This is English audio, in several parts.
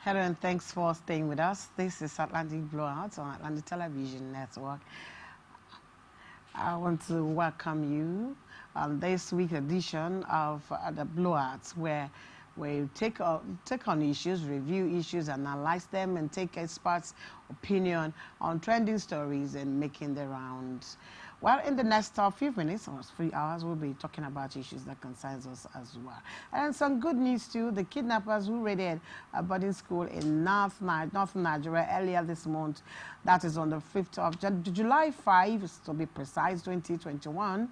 Hello and thanks for staying with us. This is Atlantic Blowout on Atlantic Television Network. I want to welcome you on this week's edition of the Blowouts, where we take on issues, review issues, analyze them, and take experts' opinion on trending stories and making the rounds. Well, in the next few minutes, or 3 hours, we'll be talking about issues that concerns us as well. And some good news too, the kidnappers who raided a boarding school in northern Nigeria earlier this month, that is on the 5th of July 5, to be precise, 2021,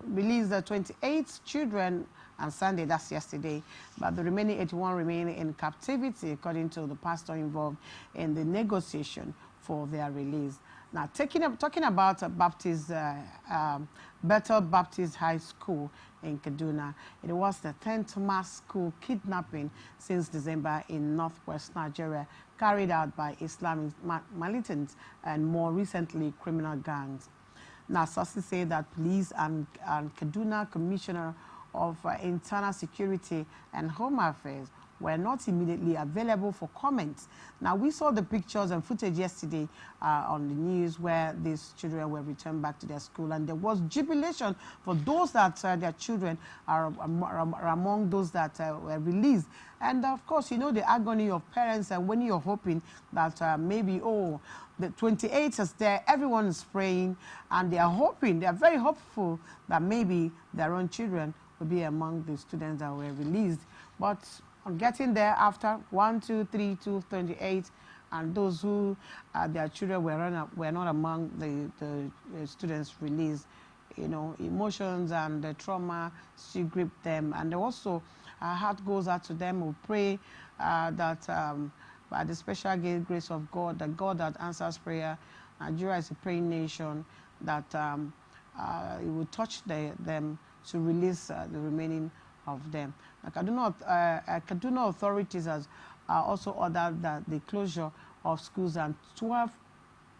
released the 28 children on Sunday, that's yesterday, but the remaining 81 remain in captivity, according to the pastor involved in the negotiation for their release. Now, talking about Bethel Baptist High School in Kaduna, it was the 10th mass school kidnapping since December in northwest Nigeria, carried out by Islamic militants and more recently criminal gangs. Now, sources say that police and Kaduna Commissioner of Internal Security and Home Affairs were not immediately available for comments. Now, we saw the pictures and footage yesterday on the news where these children were returned back to their school, and there was jubilation for those that their children are among those that were released. And of course, you know the agony of parents, and when you're hoping that maybe, oh, the 28 is there, everyone is praying, and they are hoping, they are very hopeful that maybe their own children will be among the students that were released. But on getting there after 1, 2, 3, 2, 28, and those who their children were not among the students released, you know, emotions and the trauma still grip them, and also our heart goes out to them. We pray that by the special grace of God, the God that answers prayer, Nigeria is a praying nation, that it will touch them to release the remaining of them. Kaduna authorities has also ordered the closure of schools and 12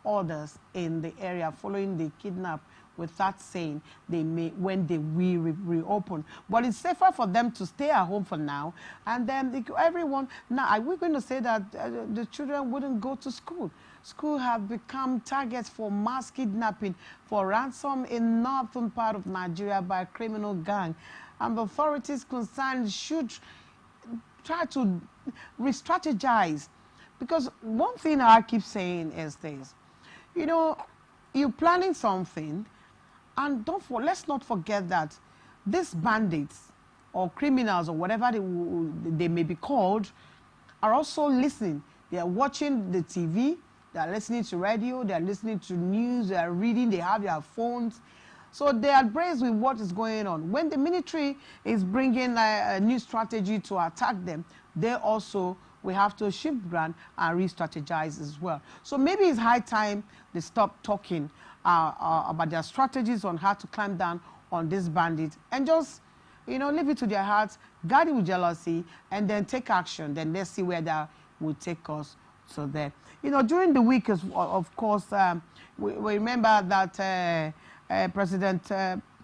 others in the area following the kidnap, with that saying they may when they will reopen. But it's safer for them to stay at home for now, and then everyone. Now, are we going to say that the children wouldn't go to school? School have become targets for mass kidnapping, for ransom in northern part of Nigeria by a criminal gang. And the authorities concerned should try to re-strategize. Because one thing I keep saying is this, you know, you're planning something, and let's not forget that these bandits or criminals or whatever they may be called are also listening. They are watching the TV, they are listening to radio, they are listening to news, they are reading, they have their phones. So they are abreast with what is going on. When the military is bringing a new strategy to attack them, they also will have to shift ground and re-strategize as well. So maybe it's high time they stop talking about their strategies on how to climb down on these bandits and just, you know, leave it to their hearts, guard it with jealousy, and then take action. Then let's see where that will take us. So that, you know, during the week, of course, we remember that President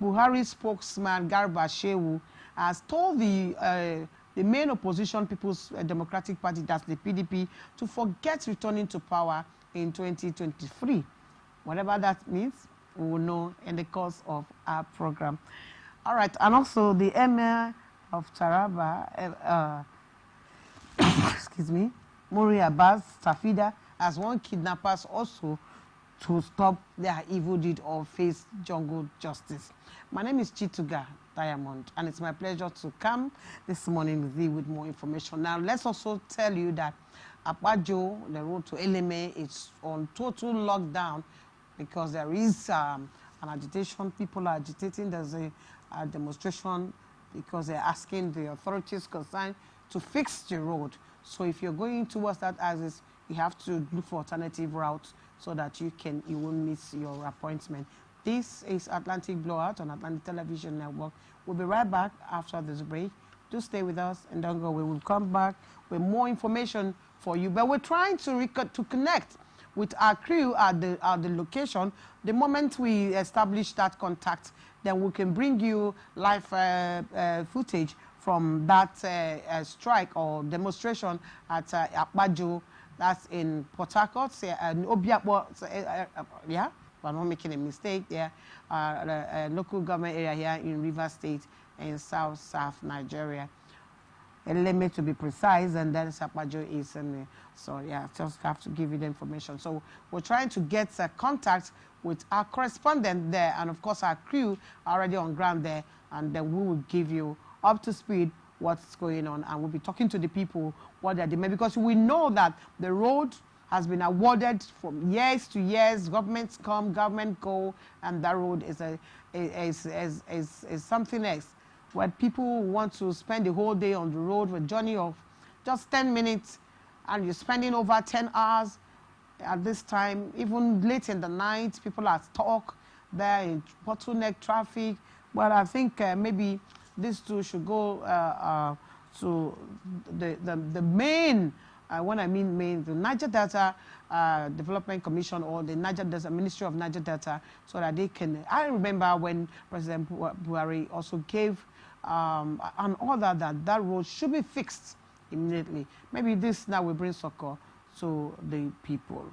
Buhari's spokesman Garba Shehu has told the main opposition People's Democratic Party, that's the PDP, to forget returning to power in 2023. Whatever that means, we will know in the course of our program. All right, and also the Emir of Taraba, excuse me, Muri Abbas Tafida, has warned kidnappers also to stop their evil deed or face jungle justice. My name is Chituga Diamond, and it's my pleasure to come this morning with you with more information. Now, let's also tell you that Apajo, the road to Eleme, is on total lockdown because there is an agitation. People are agitating. There's a demonstration because they're asking the authorities concerned to fix the road. So if you're going towards that axis, you have to look for alternative routes so that you won't miss your appointment. This is Atlantic Blowout on Atlantic Television Network. We'll be right back after this break. Do stay with us and don't go. We will come back with more information for you. But we're trying to connect with our crew at the location. The moment we establish that contact, then we can bring you live footage from that strike or demonstration at Akbajo, that's in Port Harcourt, and Obiakbo, yeah, if I'm not making a mistake there, local government area here in Rivers State in South Nigeria. Eleme to be precise, and then Sapajo is in so yeah, just have to give you the information. So we're trying to get contact with our correspondent there, and of course our crew are already on ground there, and then we will give you up to speed what's going on, and we'll be talking to the people what they're doing, because we know that the road has been awarded from years to years. Governments come, government go, and that road is something else. Where people want to spend the whole day on the road with a journey of just 10 minutes, and you're spending over 10 hours at this time, even late in the night, people are stuck there in bottleneck traffic. But I think maybe these two should go to the main, when I mean main, the Niger Delta Development Commission, or the Niger Delta Ministry of Niger Delta, so that they can. I remember when President Buhari also gave an order that road should be fixed immediately. Maybe this now will bring succor to the people.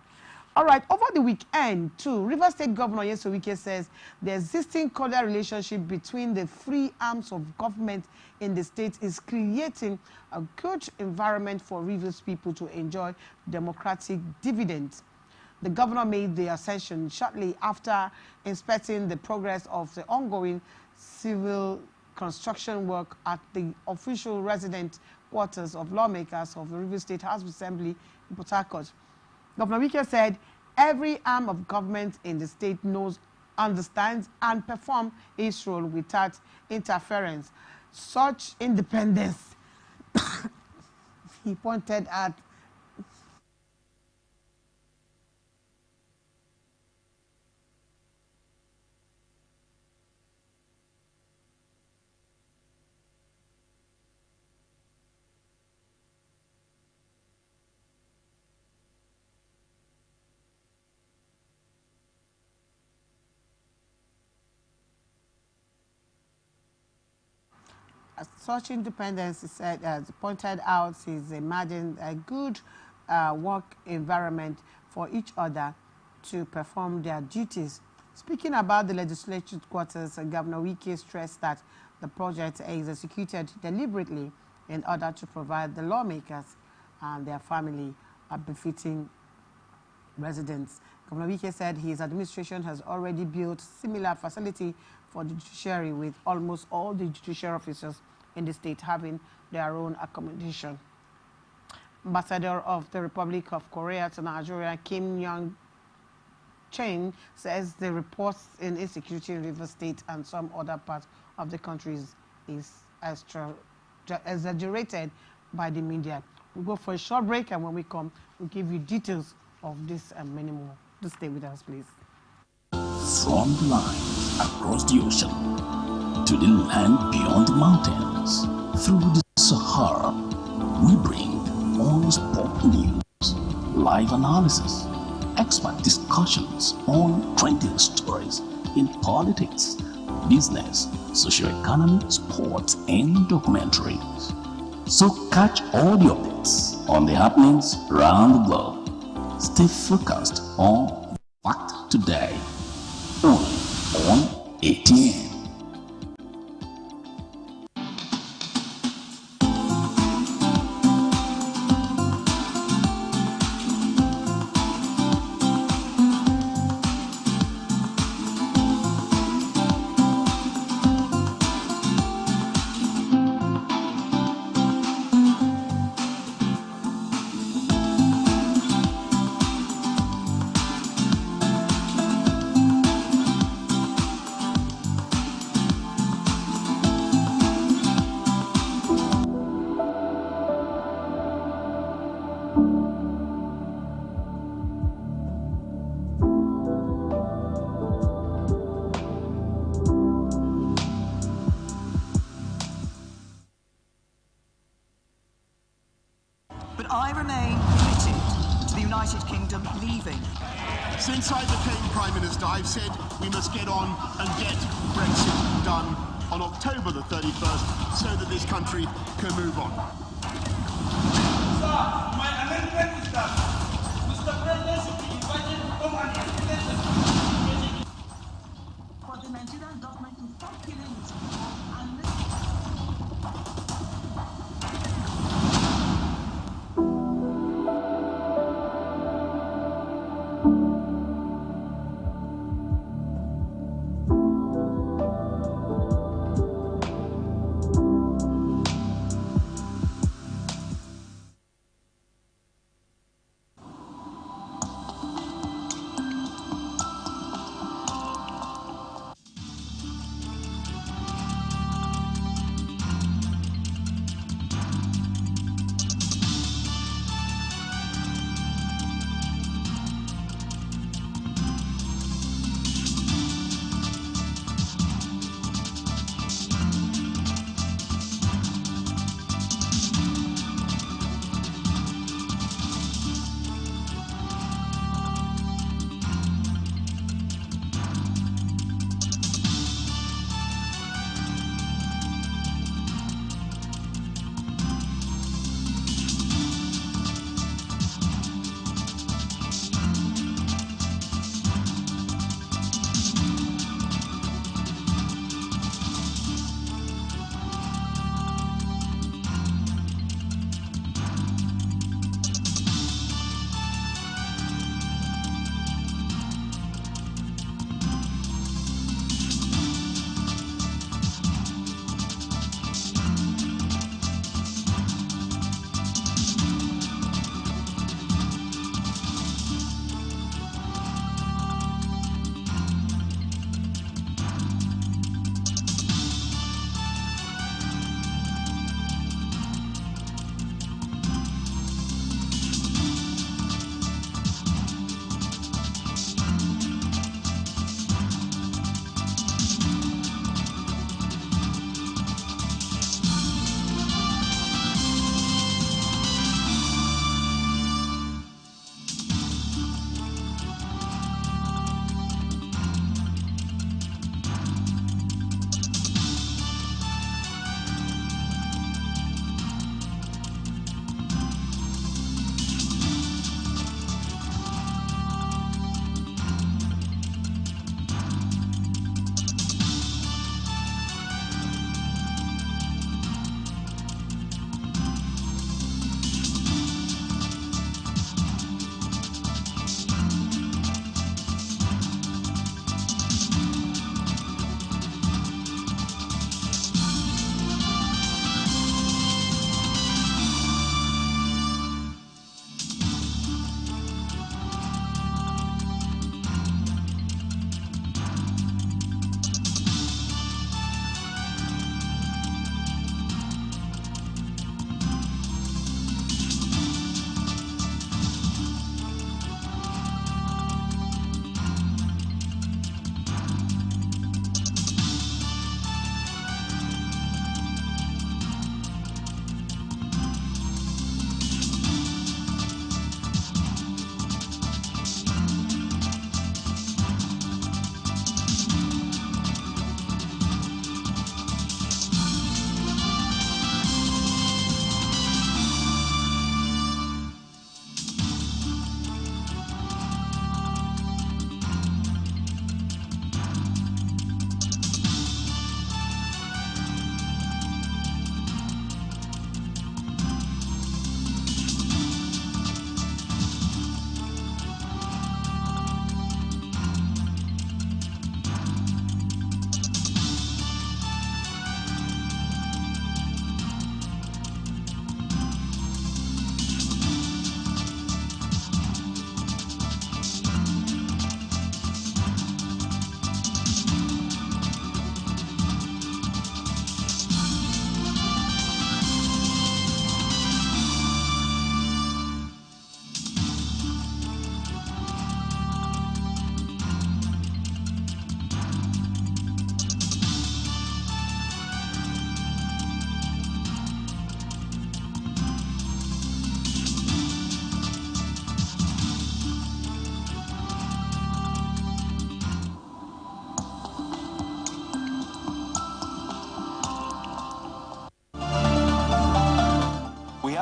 All right, over the weekend too, Rivers State Governor Nyesom Wike says the existing cordial relationship between the three arms of government in the state is creating a good environment for Rivers people to enjoy democratic dividends. The governor made the assertion shortly after inspecting the progress of the ongoing civil construction work at the official resident quarters of lawmakers of the Rivers State House of Assembly in Port Harcourt. Governor Wike said every arm of government in the state knows, understands, and performs its role without interference. Such independence, he pointed at, such independence, he said, as pointed out, is imagined a good work environment for each other to perform their duties. Speaking about the legislative quarters, Governor Wike stressed that the project is executed deliberately in order to provide the lawmakers and their family a befitting residence. Governor Wike said his administration has already built similar facility for the judiciary, with almost all the judicial officers in the state having their own accommodation. Ambassador of the Republic of Korea to Nigeria, Kim Young-Chen, says the reports in insecurity in Rivers State and some other parts of the country is exaggerated by the media. We'll go for a short break, and when we come, we'll give you details of this and many more. Just stay with us, please. From the lines across the ocean to the land beyond the mountains, through the Sahara, we bring all sport news, live analysis, expert discussions on trending stories in politics, business, socio-economy, sports, and documentaries. So catch all the updates on the happenings around the globe. Stay focused on Fact Today, only on ATN. I remain committed to the United Kingdom leaving. Since I became Prime Minister, I've said we must get on and get Brexit done. on October the 31st so that this country can move on. Sir, my amendment is that Mr. President should be invited to come and explain the situation. For the Nigerian government to stop killing its people and let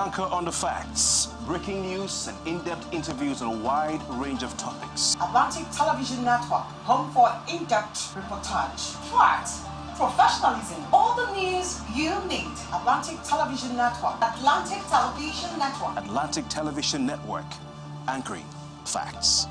anchor on the facts, breaking news, and in-depth interviews on a wide range of topics. Atlantic Television Network, home for in-depth reportage, facts, professionalism, all the news you need. Atlantic Television Network. Atlantic Television Network. Atlantic Television Network, anchoring facts.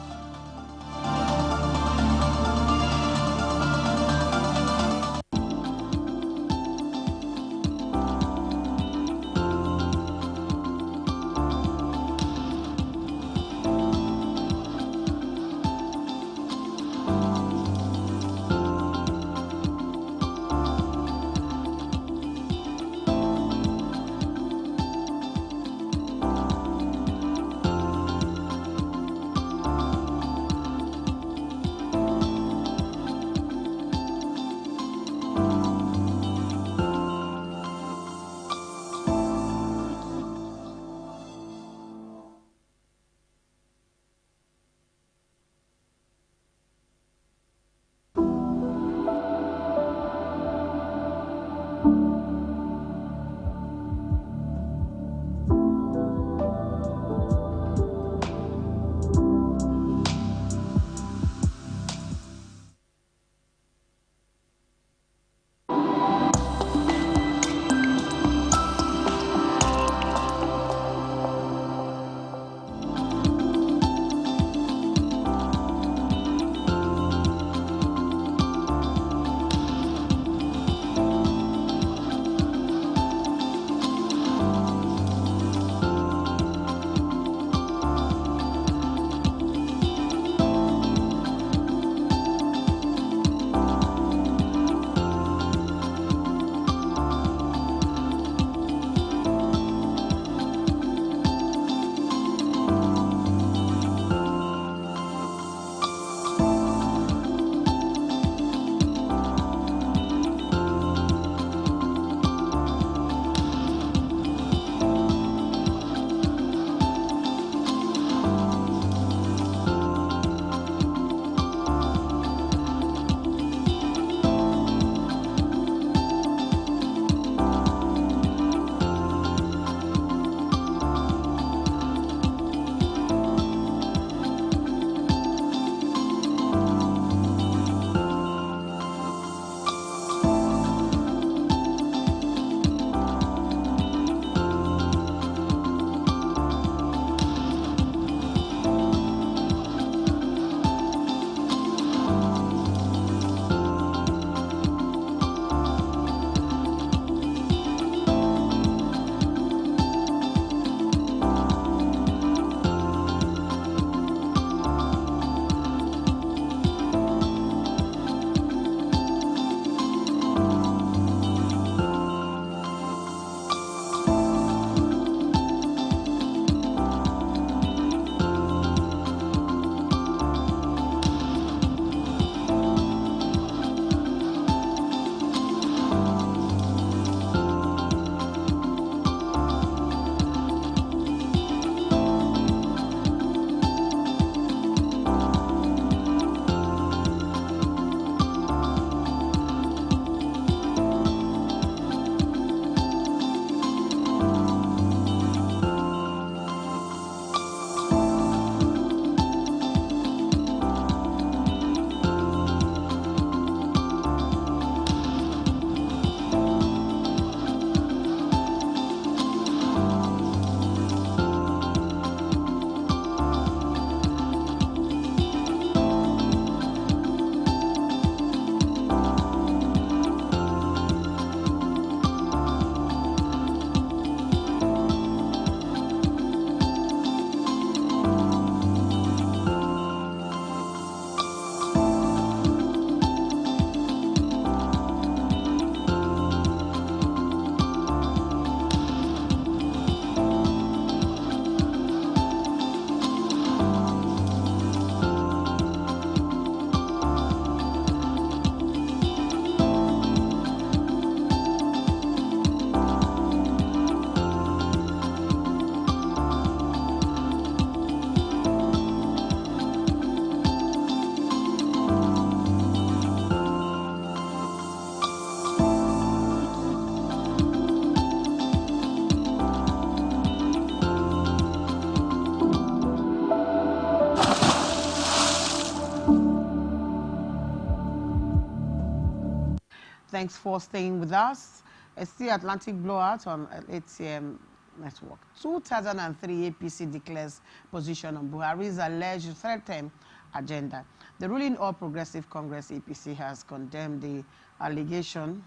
Thanks for staying with us. It's the Atlantic Blowout on ATM Network. 2003 APC declares position on Buhari's alleged third-term agenda. The ruling All Progressive Congress APC has condemned the allegation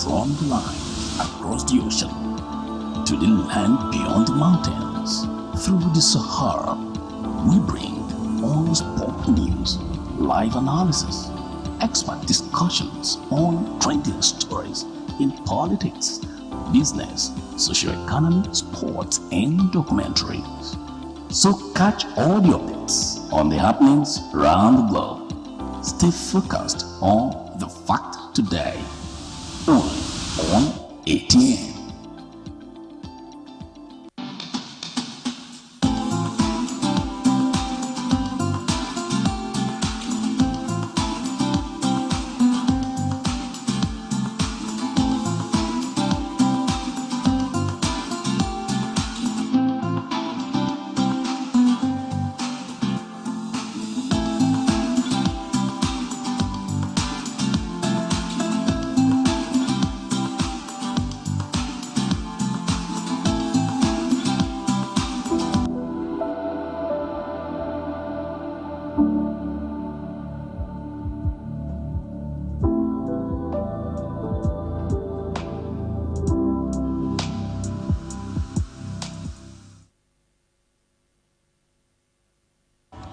from the lines across the ocean to the land beyond the mountains, through the Sahara, we bring all sport news, live analysis, expert discussions on trending stories in politics, business, socio-economy, sports, and documentaries. So catch all the updates on the happenings around the globe. Stay focused on the fact today. Only on ATM.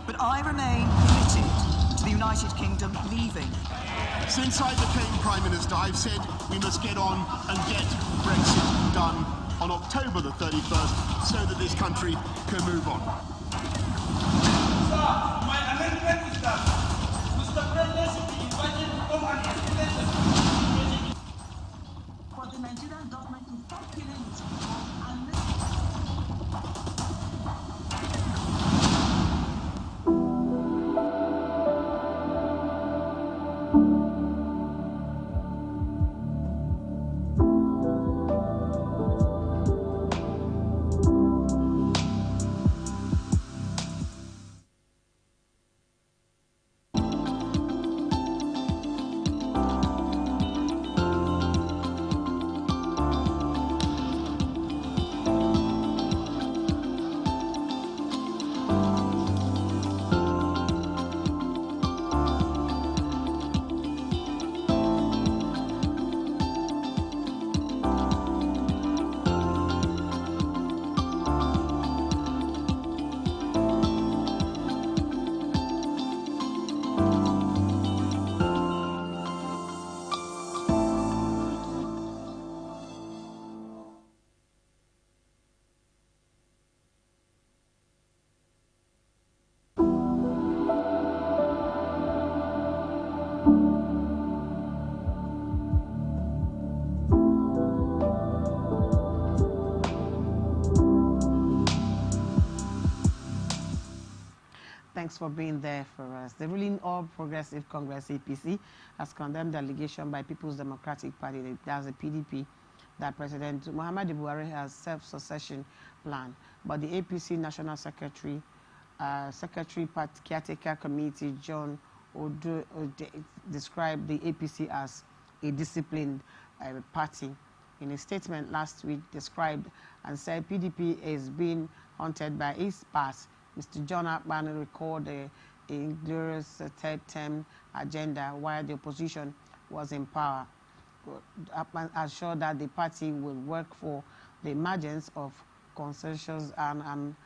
But I remain committed to the United Kingdom leaving. Since I became Prime Minister, I've said we must get on and get Brexit done on October the 31st so that this country can move on. Sir, my amendment is that Mr. President should be invited to come and explain the For the Nigerian government to stop killing its people and Thanks for being there for us. The ruling All Progressive Congress APC has condemned the allegation by People's Democratic Party, that's the PDP, that President Muhammadu Buhari has self-succession plan. But the APC National Secretary, Party Caretaker Committee, John Odo, described the APC as a disciplined party. In a statement last week, described and said PDP is being haunted by its past. Mr. John Akpan recalled the inglorious third-term agenda while the opposition was in power. Akpan assured that the party will work for the emergence of consensus and an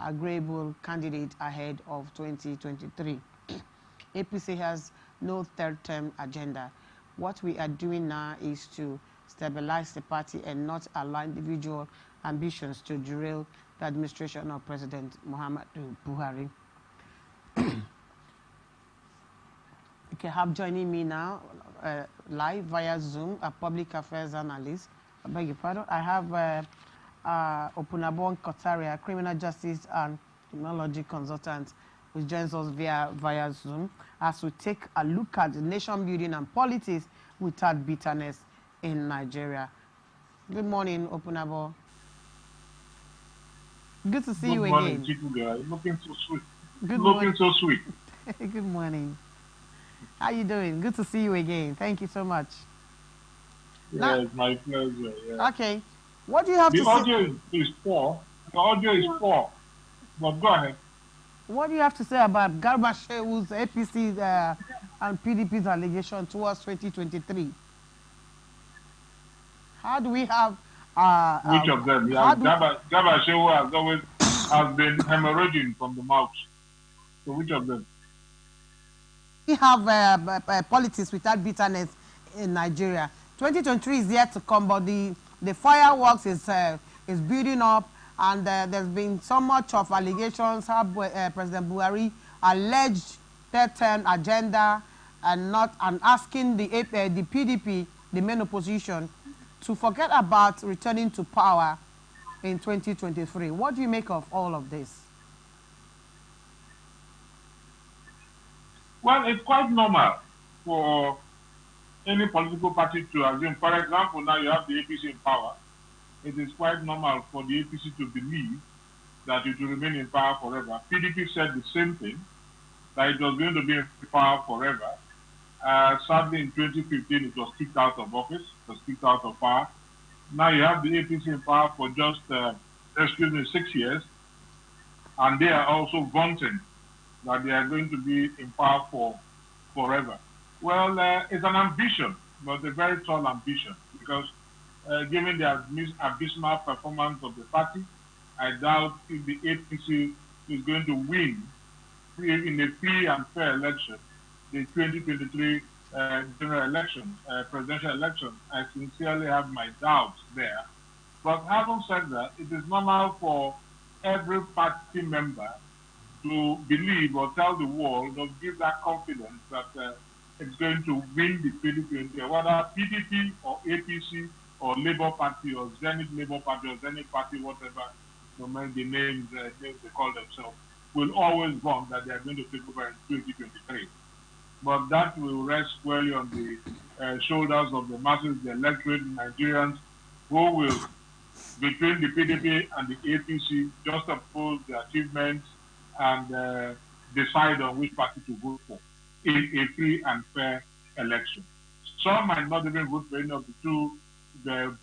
agreeable candidate ahead of 2023. APC has no third-term agenda. What we are doing now is to stabilize the party and not allow individual ambitions to derail the administration of President Muhammadu Buhari. Okay, have joining me now live via Zoom, a public affairs analyst. I beg your pardon. I have Opunabo Kotaria, criminal justice and criminology consultant, who joins us via Zoom as we take a look at the nation building and politics without bitterness in Nigeria. Good morning, Opunabo. Good to see you again. Good morning, looking so sweet. Looking so sweet. Good morning. How you doing? Good to see you again. Thank you so much. Yeah, now, it's my pleasure. Yeah. Okay. What do you have to say? The audio is poor. The audio is poor. But go ahead. What do you have to say about Garba Shewu's APC's and PDP's allegation towards 2023? How do we have... which of them? Yeah, Garba Shewu has been hemorrhaging from the mouth. So which of them? We have politics without bitterness in Nigeria. 2023 is yet to come, but the fireworks is building up, and there's been so much of allegations how President Buhari alleged third-term agenda and asking the PDP, the main opposition, to forget about returning to power in 2023. What do you make of all of this? Well, it's quite normal for any political party to assume. For example, now you have the APC in power. It is quite normal for the APC to believe that it will remain in power forever. PDP said the same thing, that it was going to be in power forever. Sadly, in 2015, it was kicked out of office, it was kicked out of power. Now you have the APC in power for just, 6 years, and they are also vaunting that they are going to be in power for forever. Well, it's an ambition, but a very tall ambition, because given the abysmal performance of the party, I doubt if the APC is going to win in a free and fair election, the 2023 general election, presidential election. I sincerely have my doubts there. But having said that, it is normal for every party member to believe or tell the world or give that confidence that it's going to win the 2020, whether PDP or APC or Labour Party or Zenith Labour Party or Zenith Party, whatever the names they call themselves, will always want that they are going to take over in 2023. But that will rest squarely on the shoulders of the masses, the electorate, Nigerians, who will, between the PDP and the APC, just oppose the achievements and decide on which party to vote for in a free and fair election. Some might not even vote for any of the two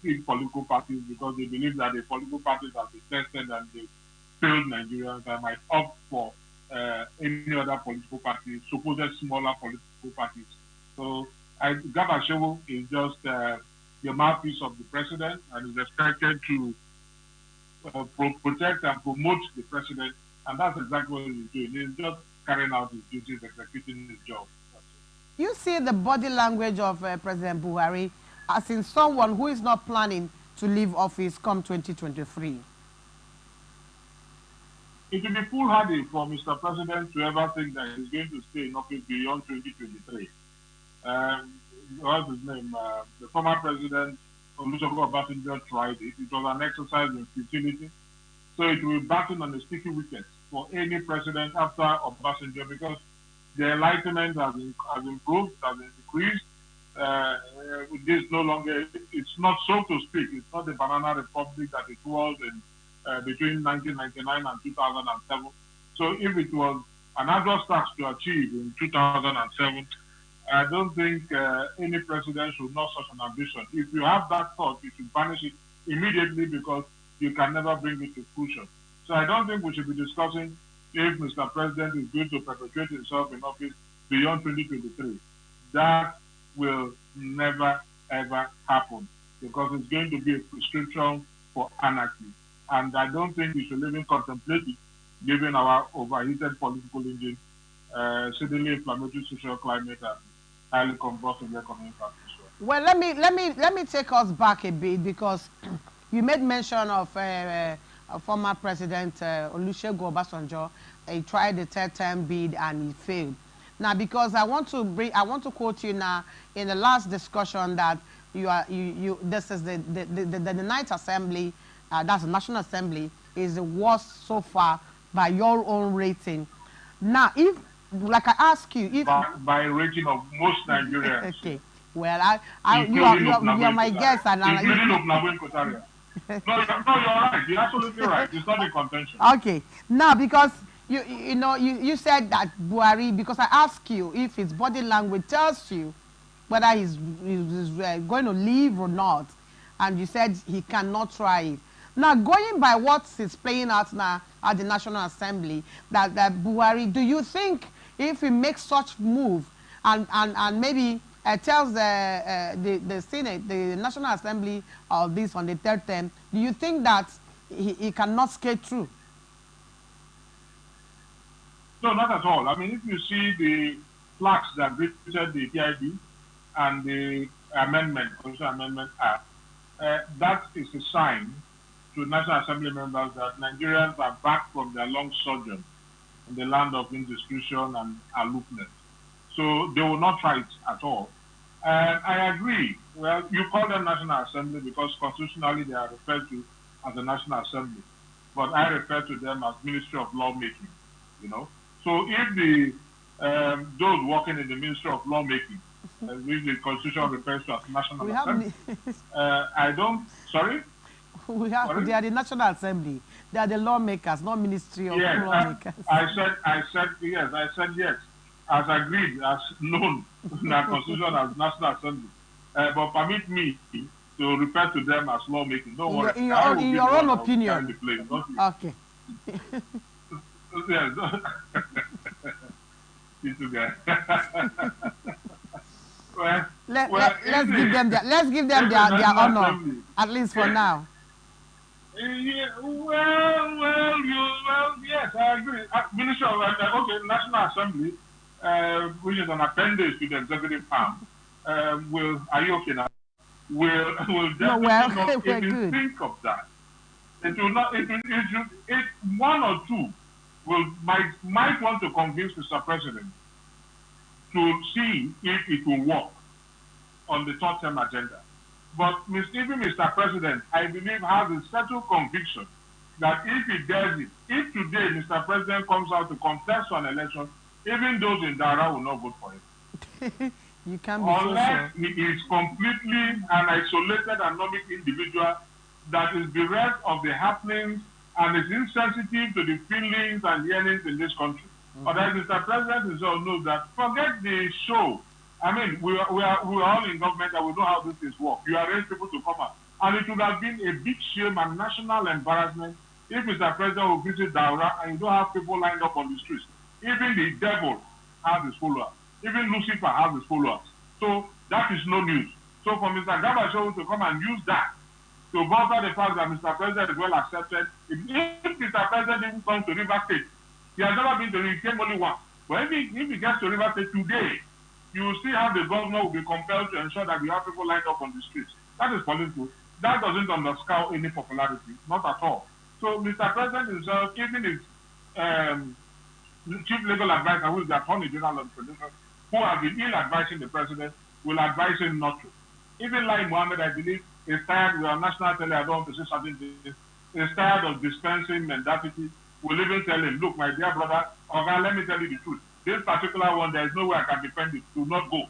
big political parties because they believe that the political parties have been tested and they failed Nigerians and might opt for any other political party, supposed smaller political parties. So Garba Shewu is just the mouthpiece of the president and is expected to protect and promote the president, and that's exactly what he's doing. He's just carrying out his duties, executing his job. You see the body language of President Buhari as in someone who is not planning to leave office come 2023. It will be foolhardy for Mr. President to ever think that he's going to stay in office beyond 2023. What's his name? The former president, Olusegun Obasanjo, tried it. It was an exercise in futility. So it will be batting on a sticky wicket for any president after Obasanjo because the enlightenment has improved, has increased. This no longer, it's not, so to speak, it's not the banana republic that it was in between 1999 and 2007. So if it was an adverse task to achieve in 2007, I don't think any president should not such an ambition. If you have that thought, you should banish it immediately because you can never bring it to fruition. So I don't think we should be discussing if Mr. President is going to perpetuate himself in office beyond 2023. That will never, ever happen because it's going to be a prescription for anarchy. And I don't think we should even contemplate it, given our overheated political engine, suddenly inflammatory social climate, and highly combustible economic practice. Well, let me take us back a bit because you made mention of former President Olusegun Obasanjo. He tried the third term bid and he failed. Now, because I want to quote you now in the last discussion that this is the Ninth Assembly, that's the National Assembly, is the worst so far by your own rating. Now, if, like I ask you, if by rating of most Nigerians. Okay. Well, you're my guest, and including Obnabwen Kotaria. No, you're right. You're absolutely right. It's not a contention. Okay. Now, because you said that Buhari, because I asked you if his body language tells you whether he's going to leave or not, and you said he cannot try it. Now, going by what is playing out now at the National Assembly, that Buhari, do you think if he makes such move and maybe tells the Senate, the National Assembly of this on the third term, do you think that he cannot skate through? No, not at all. I mean, if you see the flags that greeted the PID and the Constitutional Amendment Act, that is a sign to National Assembly members that Nigerians are back from their long sojourn in the land of indiscretion and aloofness. So they will not try it at all. And I agree. Well, you call them National Assembly because constitutionally they are referred to as the National Assembly. But I refer to them as Ministry of Lawmaking, So if the those working in the Ministry of Lawmaking, which the Constitution refers to as National Assembly, I don't, sorry? They are the National Assembly. They are the lawmakers, not Ministry of Lawmakers. I said yes. As agreed, as known in our Constitution as National Assembly. But permit me to refer to them as lawmaking. Don't worry. In your own opinion. Okay. Yes. Let's give them their honor, at least for now. Yes, I agree. Minister of National Assembly, which is an appendage to the executive arm, are you okay now? Will definitely not even think of that. It will not. One or two might want to convince Mr. President to see if it will work on the short-term agenda. But even Mr. President, I believe, has a settled conviction that if he does it, if today Mr. President comes out to contest an election, even those in Dara will not vote for him. You can't be unless he is completely an isolated anomic individual that is bereft of the happenings and is insensitive to the feelings and yearnings in this country. But as Mr. President himself knows that, forget the show. I mean, we are all in government and we know how this is work. You arrange people to come out. And it would have been a big shame and national embarrassment if Mr. President will visit Daura and you don't have people lined up on the streets. Even the devil has his followers. Even Lucifer has his followers. So that is no news. So for Mr. Gabashew to come and use that to bother the fact that Mr. President is well accepted, if Mr. President even comes to River State, he has never been to River State, only once. But if he gets to River State today, you will see how the governor will be compelled to ensure that we have people lined up on the streets. That is political. That doesn't underscore any popularity, not at all. So Mr. President himself, even his chief legal advisor, who is the Attorney General of the Federation, who have been ill-advising the president, will advise him not to. Even Lai Mohammed, I believe, is tired. We are national tele, I don't want to say certain things. Is tired of dispensing mendacity will even tell him, look, my dear brother, okay, let me tell you the truth. This particular one, there is no way I can defend it. Do not go.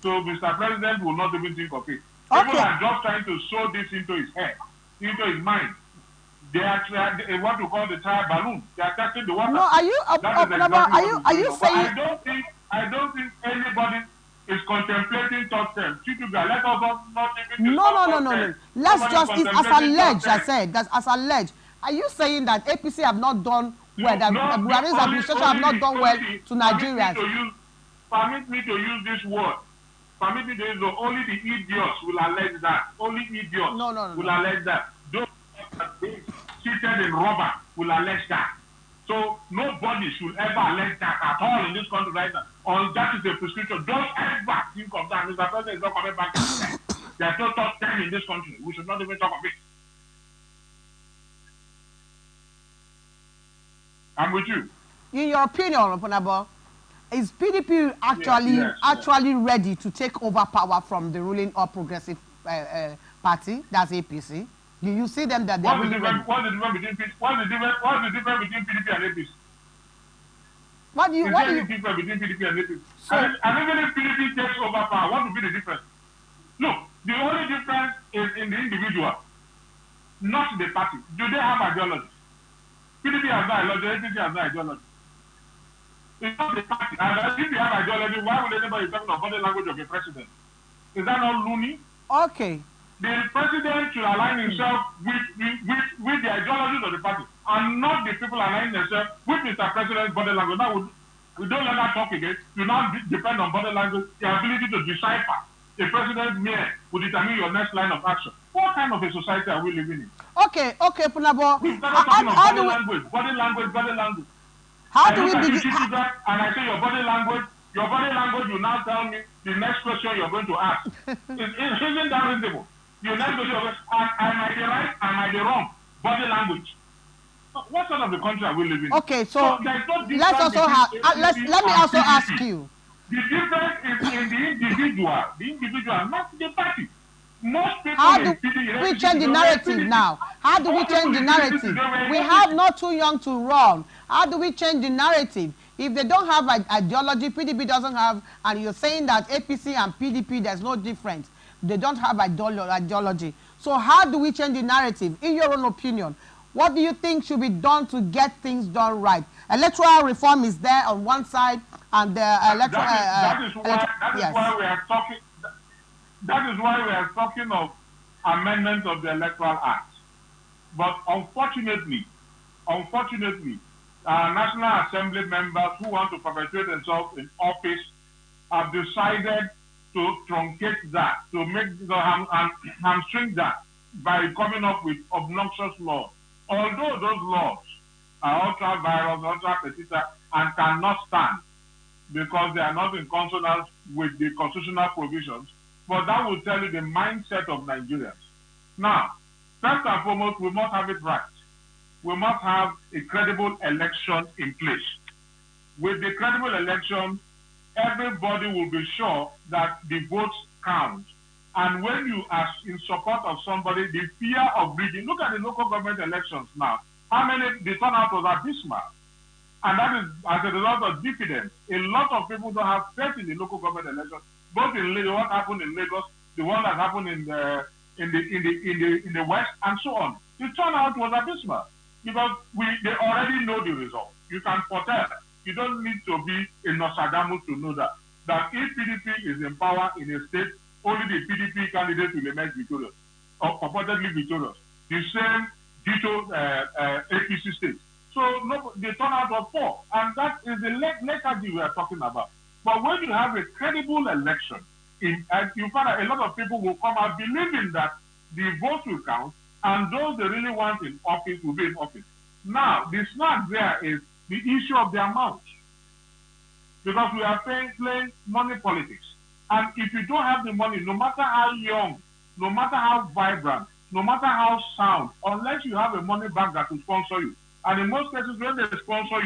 So Mr. President will not even think of it. People are just trying to sow this into his head, into his mind. They are what we call the tire balloon. They are testing the water. No, are you are you saying? I don't think anybody is contemplating third term. Let us not even No. Let's just, it's as alleged, I said, that's as alleged. Are you saying that APC have not done well, that Buhari's administration have not done well to Nigerians? Permit me to use this word. Permit me to use only the idiots will allege that. Only idiots will allege that. Those seated in rubber will allege that. So nobody should ever allege that at all in this country right now. Or that is a prescription. Don't ever think of that. Mr. President is not coming back. There's no top 10 in this country. We should not even talk of it. I'm with you. In your opinion, Opunabo, is PDP actually ready to take over power from the ruling or progressive party? That's APC. Do you see them that they are really ready? What's the difference between PDP and APC? What do you? Difference between PDP and APC? So, and even if PDP takes over power, what would be the difference? Look, the only difference is in the individual, not the party. Do they have ideology? PDP has no ideology, APC has no ideology. It's not the party. And if you have ideology, why would anybody talk about body language of a president? Is that not loony? Okay. The president should align himself with the ideologies of the party and not the people aligning themselves with Mr. President's body language. Now, we don't let that talk again. You now depend on body language, the ability to decipher. The president's mere will determine your next line of action. What kind of a society are we living in? Okay, Punabo. Body language. How do we begin? And I say your body language, you now tell me the next question you're going to ask. Isn't that reasonable? You next question, am I the right, am I the wrong? Body language. What sort of the country are we living in? Okay, so let's also have, let me also ask you. The difference is in the individual, not the party. Most people how do we change the narrative now? How do we change the narrative? We have not too young to run. How do we change the narrative? If they don't have ideology, PDP doesn't have, and you're saying that APC and PDP, there's no difference. They don't have ideology. So how do we change the narrative? In your own opinion, what do you think should be done to get things done right? Electoral reform is there on one side, and the electoral... That is why we are talking... That is why we are talking of amendment of the Electoral Act. But unfortunately, National Assembly members who want to perpetuate themselves in office have decided to truncate that, to make hamstring that by coming up with obnoxious laws. Although those laws are ultra virus, ultra petita, and cannot stand because they are not in consonance with the constitutional provisions, but that will tell you the mindset of Nigerians. Now, first and foremost, we must have it right. We must have a credible election in place. With the credible election, everybody will be sure that the votes count. And when you are in support of somebody, the fear of rigging, look at the local government elections now. How many, the turnout was abysmal. And that is as a result of diffidence. A lot of people don't have faith in the local government elections, both in what happened in Lagos, the one that happened in the West, and so on. The turnout was abysmal because they already know the result. You can foretell. You don't need to be a Nostradamus to know that if PDP is in power in a state, only the PDP candidate will emerge victorious, or purportedly victorious. The same ditto APC state. So the turnout was poor, and that is the lethargy we are talking about. But when you have a credible election, you find that a lot of people will come out believing that the votes will count, and those they really want in office will be in office. Now, the snag there is the issue of the amount. Because we are playing money politics. And if you don't have the money, no matter how young, no matter how vibrant, no matter how sound, unless you have a money bank that will sponsor you. And in most cases, when they sponsor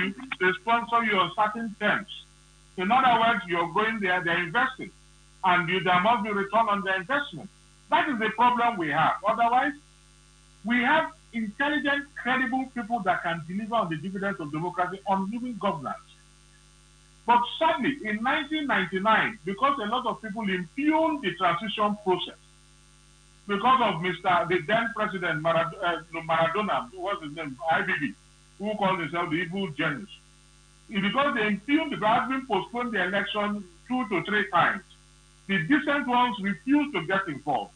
you on certain terms. In other words, you're going there, they're investing. And there must be return on their investment. That is the problem we have. Otherwise, we have intelligent, credible people that can deliver on the dividends of democracy on living governance. But sadly, in 1999, because a lot of people impugned the transition process, because of the then president Maradona, what's his name, IBB, who called himself the evil genius, because they impugned, because having postponed the election 2 to 3 times, the decent ones refused to get involved.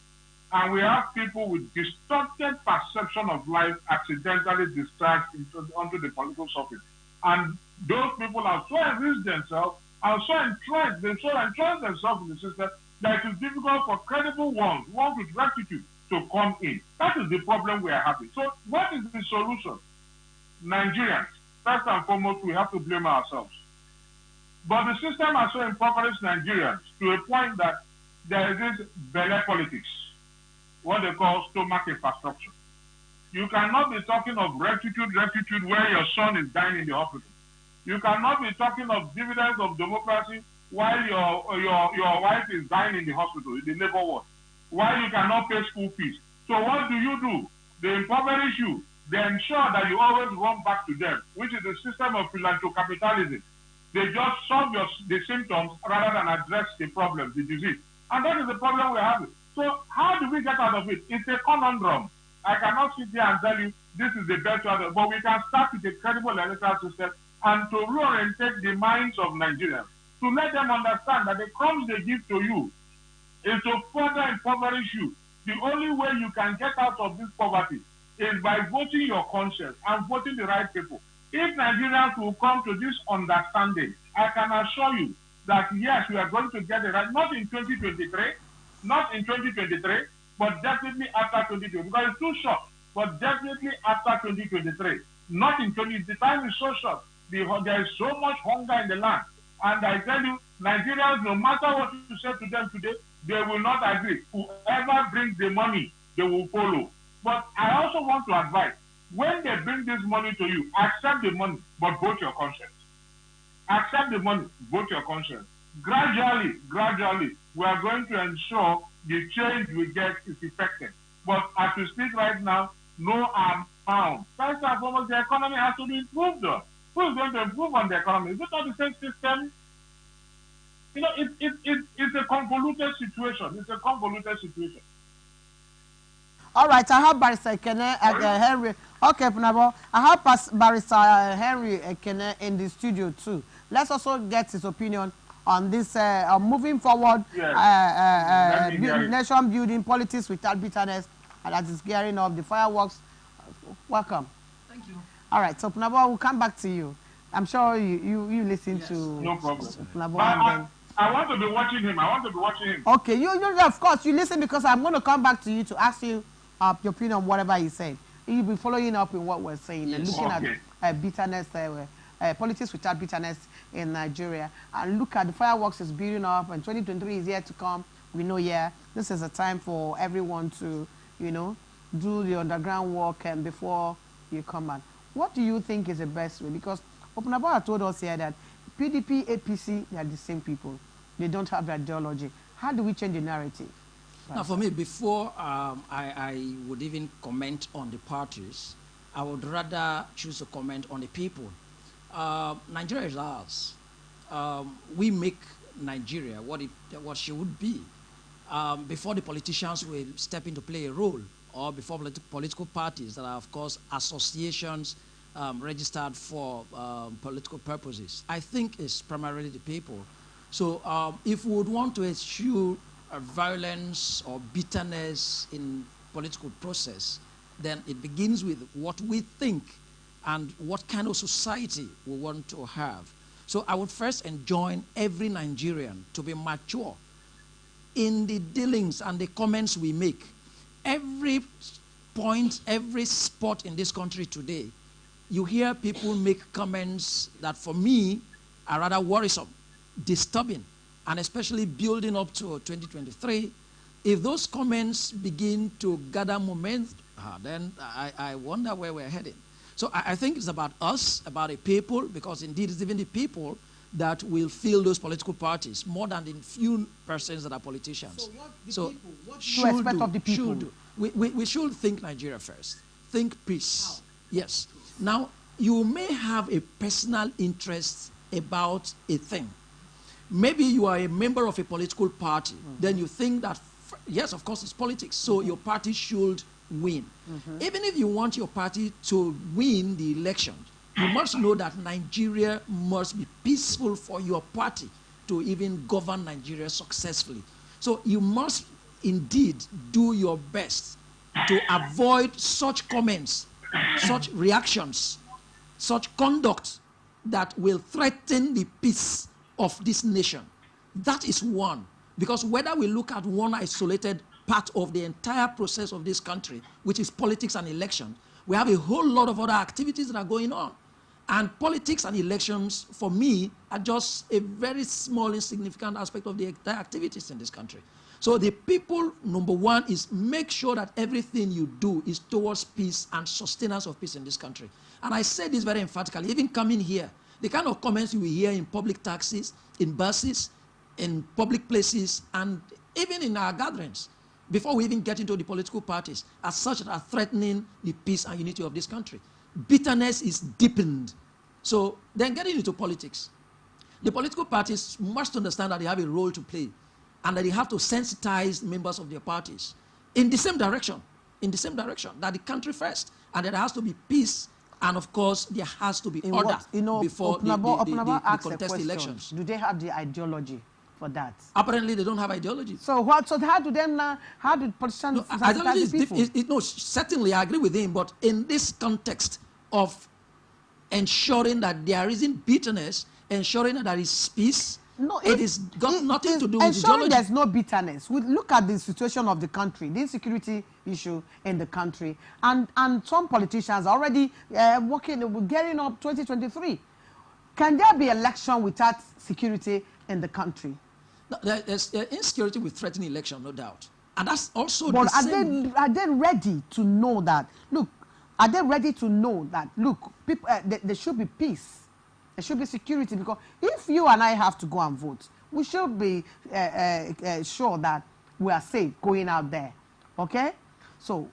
And we have people with distorted perception of life accidentally discharged onto the political surface. And those people have so enriched themselves, are so entrenched, themselves in the system that it is difficult for credible ones with rectitude, to come in. That is the problem we are having. So what is the solution? Nigerians, first and foremost, we have to blame ourselves. But the system has so impoverished Nigerians to a point that there is this belly politics, what they call stomach infrastructure. You cannot be talking of rectitude where your son is dying in the hospital. You cannot be talking of dividends of democracy while your wife is dying in the hospital, in the labor ward, while you cannot pay school fees. So what do? They impoverish you. They ensure that you always run back to them, which is a system of philanthrocapitalism. They just solve the symptoms rather than address the problem, the disease. And that is the problem we're having. So how do we get out of it? It's a conundrum. I cannot sit here and tell you this is the best way, but we can start with a credible electoral system and to reorientate the minds of Nigerians, to let them understand that the crumbs they give to you is to further impoverish you. The only way you can get out of this poverty is by voting your conscience and voting the right people. If Nigerians will come to this understanding, I can assure you that yes, we are going to get it right, not in 2023, but definitely after 2023, because it's too short, but definitely after 2023. Not in 20, the time is so short. There is so much hunger in the land. And I tell you, Nigerians, no matter what you say to them today, they will not agree. Whoever brings the money, they will follow. But I also want to advise, when they bring this money to you, accept the money, but vote your conscience. Accept the money, vote your conscience. Gradually, we are going to ensure the change we get is effective. But as we speak right now, no amount. First and foremost, the economy has to be improved. Who is going to improve on the economy? Is it not the same system? You know, it's a convoluted situation. It's a convoluted situation. All right, I have Barrister Ekene Henry. Okay, Punabo, I have Barrister Henry Ekene in the studio too. Let's also get his opinion on this moving forward, yes. Nation building politics without bitterness, and that is gearing up the fireworks. Welcome. Thank you. All right, so Punabo, we'll come back to you. I'm sure you listen to no problem. Punabo. I want to be watching him. Okay, you of course you listen, because I'm going to come back to you to ask you your opinion on whatever he said. You'll be following up in what we're saying and looking at bitterness, politics without bitterness in Nigeria. And look at the fireworks is building up, and 2023 is yet to come. We know, this is a time for everyone to, do the underground work and before you come back. What do you think is the best way? Because Opunaba told us here that PDP, APC, they are the same people. They don't have ideology. How do we change the narrative? Now, for me, before I would even comment on the parties, I would rather choose to comment on the people. Nigeria is ours. We make Nigeria what she would be before the politicians will step in to play a role, or before political parties that are, of course, associations registered for political purposes. I think it's primarily the people. So if we would want to eschew violence or bitterness in political process, then it begins with what we think and what kind of society we want to have. So I would first enjoin every Nigerian to be mature in the dealings and the comments we make. Every point, every spot in this country today, you hear people make comments that for me are rather worrisome, disturbing, and especially building up to 2023. If those comments begin to gather momentum, then I wonder where we're heading. So I think it's about us, about the people, because indeed it's even the people that will fill those political parties more than the few persons that are politicians. So what should we expect of the people? We should think Nigeria first. think peace. Yes. Now, you may have a personal interest about a thing. Maybe you are a member of a political party. Then you think that, yes, of course, it's politics, so your party should win. Even if you want your party to win the election, you must know that Nigeria must be peaceful for your party to even govern Nigeria successfully. So you must indeed do your best to avoid such comments, such reactions, such conduct that will threaten the peace of this nation. That is one. Because whether we look at one isolated part of the entire process of this country, which is politics and election, we have a whole lot of other activities that are going on. And politics and elections, for me, are just a very small, insignificant aspect of the entire activities in this country. So the people, number one, is make sure that everything you do is towards peace and sustenance of peace in this country. And I say this very emphatically, even coming here, the kind of comments you will hear in public taxis, in buses, in public places, and even in our gatherings, before we even get into the political parties, as such that are threatening the peace and unity of this country. Bitterness is deepened. So then getting into politics, the political parties must understand that they have a role to play and that they have to sensitize members of their parties in the same direction, that the country first, and that there has to be peace, and of course there has to be order before the contest elections. Do they have the ideology for that? Apparently they don't have ideology. So what? So how do them now? How do politicians ideology people? No, certainly I agree with him, but in this context of ensuring that there isn't bitterness, ensuring that there is peace, it has got nothing to do with ideology. There's no bitterness. We look at the situation of the country, the insecurity issue in the country, and some politicians are already getting up 2023. Can there be election without security in the country? No, there's insecurity will threaten election, no doubt. And that's also but are they ready to know that, look, are they ready to know that, look, people, there should be peace, there should be security, because if you and I have to go and vote, we should be sure that we are safe going out there, okay? So,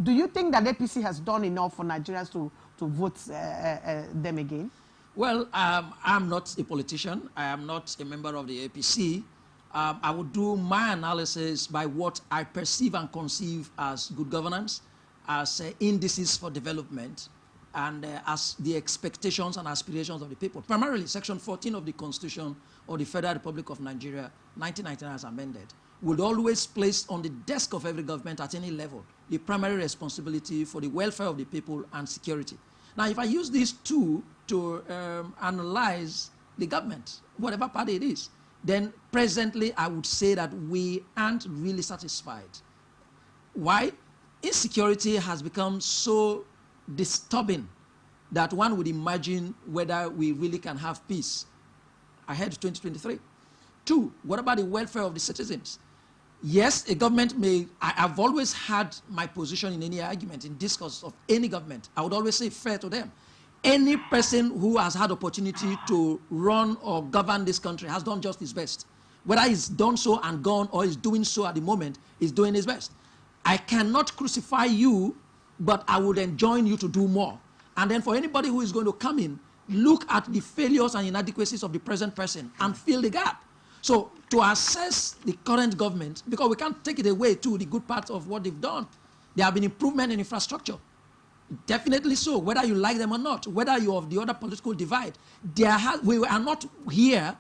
do you think that APC has done enough for Nigerians to vote them again? Well, I'm not a politician. I am not a member of the APC. I would do my analysis by what I perceive and conceive as good governance, as indices for development, and as the expectations and aspirations of the people. Primarily, Section 14 of the Constitution of the Federal Republic of Nigeria, 1999 as amended, would always place on the desk of every government at any level the primary responsibility for the welfare of the people and security. Now, if I use these two to analyze the government, whatever party it is, then presently I would say that we aren't really satisfied. Why? Insecurity has become so disturbing that one would imagine whether we really can have peace ahead of 2023. Two, what about the welfare of the citizens? Yes, a government may, I've always had my position in any argument, in discourse of any government. I would always say fair to them. Any person who has had opportunity to run or govern this country has done just his best. Whether he's done so and gone or is doing so at the moment, he's doing his best. I cannot crucify you, but I would enjoin you to do more. And then for anybody who is going to come in, look at the failures and inadequacies of the present person and fill the gap. So to assess the current government, because we can't take it away to the good parts of what they've done, there have been improvement in infrastructure. Definitely so, whether you like them or not, whether you're of the other political divide. We are not here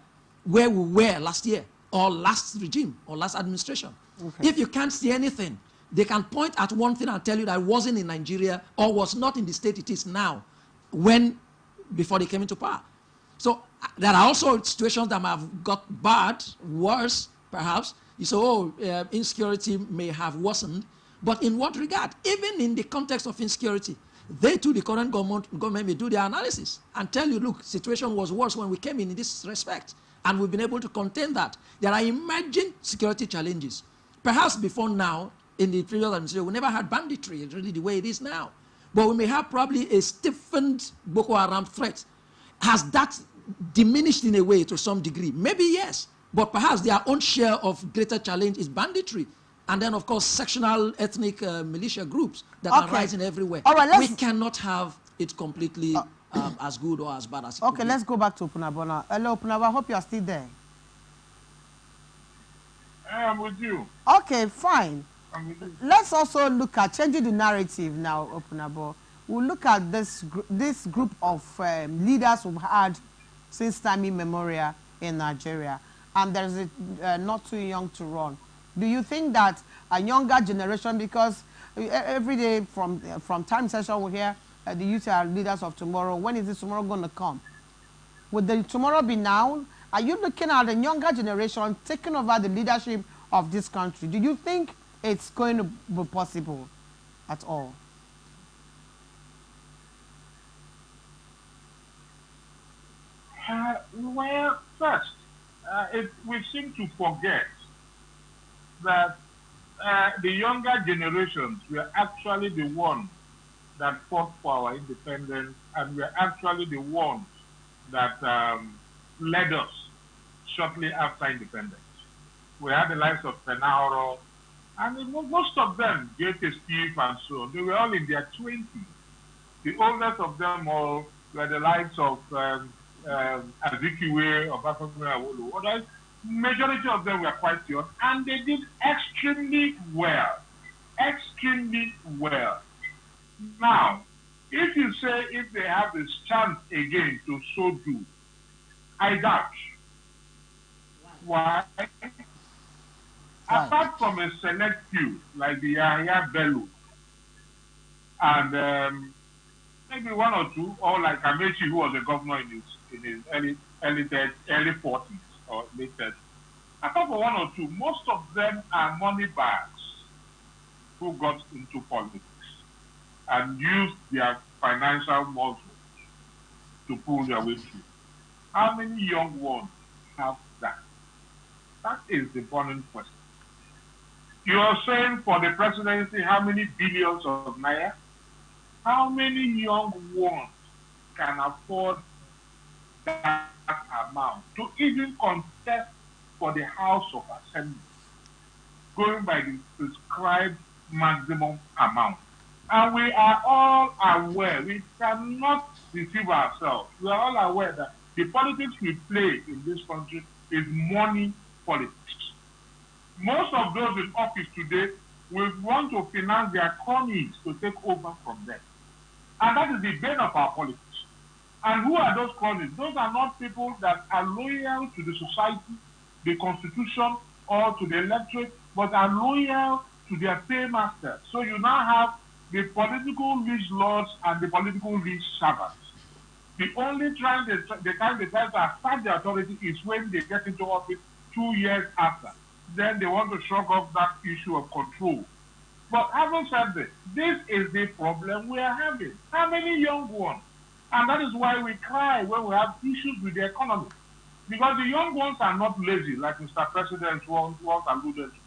where we were last year, or last regime, or last administration. Okay. If you can't see anything, they can point at one thing and tell you that it wasn't in Nigeria or was not in the state it is now before they came into power. So there are also situations that have got bad, worse, perhaps. You say, insecurity may have worsened. But in what regard? Even in the context of insecurity, they too, the current government may do their analysis and tell you, look, situation was worse when we came in this respect. And we've been able to contain that. There are emerging security challenges. Perhaps before now, in the previous administration, we never had banditry, really the way it is now. But we may have probably a stiffened Boko Haram threat. Has that diminished in a way to some degree? Maybe yes, but perhaps their own share of greater challenge is banditry And then, of course, sectional ethnic militia groups that are rising everywhere. All right, we cannot have it completely as good or as bad as it could be. Let's go back to Opunabo now. Hello, Opunabo. I hope you are still there. I am with you. Okay, fine. Let's also look at changing the narrative now, Opunabo. We'll look at this group of leaders we've had since time immemorial in Nigeria, and there's not too young to run. Do you think that a younger generation, because every day from time session we hear the youth are leaders of tomorrow. When is this tomorrow going to come? Would the tomorrow be now? Are you looking at the younger generation taking over the leadership of this country? Do you think it's going to be possible at all? Well, first, we seem to forget that the younger generations were actually the ones that fought for our independence, and were actually the ones that led us shortly after independence. We had the likes of Penauro, and most of them, J.T. Steve and so on, they were all in their 20s. The oldest of them all were the likes of Azikiwe, of Afro-Awolowo. Others, majority of them were quite young, and they did extremely well. Extremely well. Now, if you say if they have this chance again to so do, I doubt. Why? Apart from a select few, like the Yahya Bello, and maybe one or two, or like Amechi, who was a governor in his early 40s or late 30s. Apart from one or two, most of them are money bags who got into politics and used their financial muscles to pull their way through. How many young ones have that? That is the burning question. You are saying for the presidency, how many billions of naira? How many young ones can afford that amount to even contest for the House of Assembly, going by the prescribed maximum amount? And we are all aware, we cannot deceive ourselves. We are all aware that the politics we play in this country is money politics. Most of those in office today will want to finance their cronies to take over from them. And that is the bane of our politics. And who are those cronies? Those are not people that are loyal to the society, the constitution, or to the electorate, but are loyal to their paymaster. So you now have the political liege lords and the political liege servants. The only time they try to assert the authority is when they get into office 2 years after. Then they want to shrug off that issue of control. But having said this is the problem we are having. How many young ones? And that is why we cry when we have issues with the economy. Because the young ones are not lazy, like Mr. President once alluded to.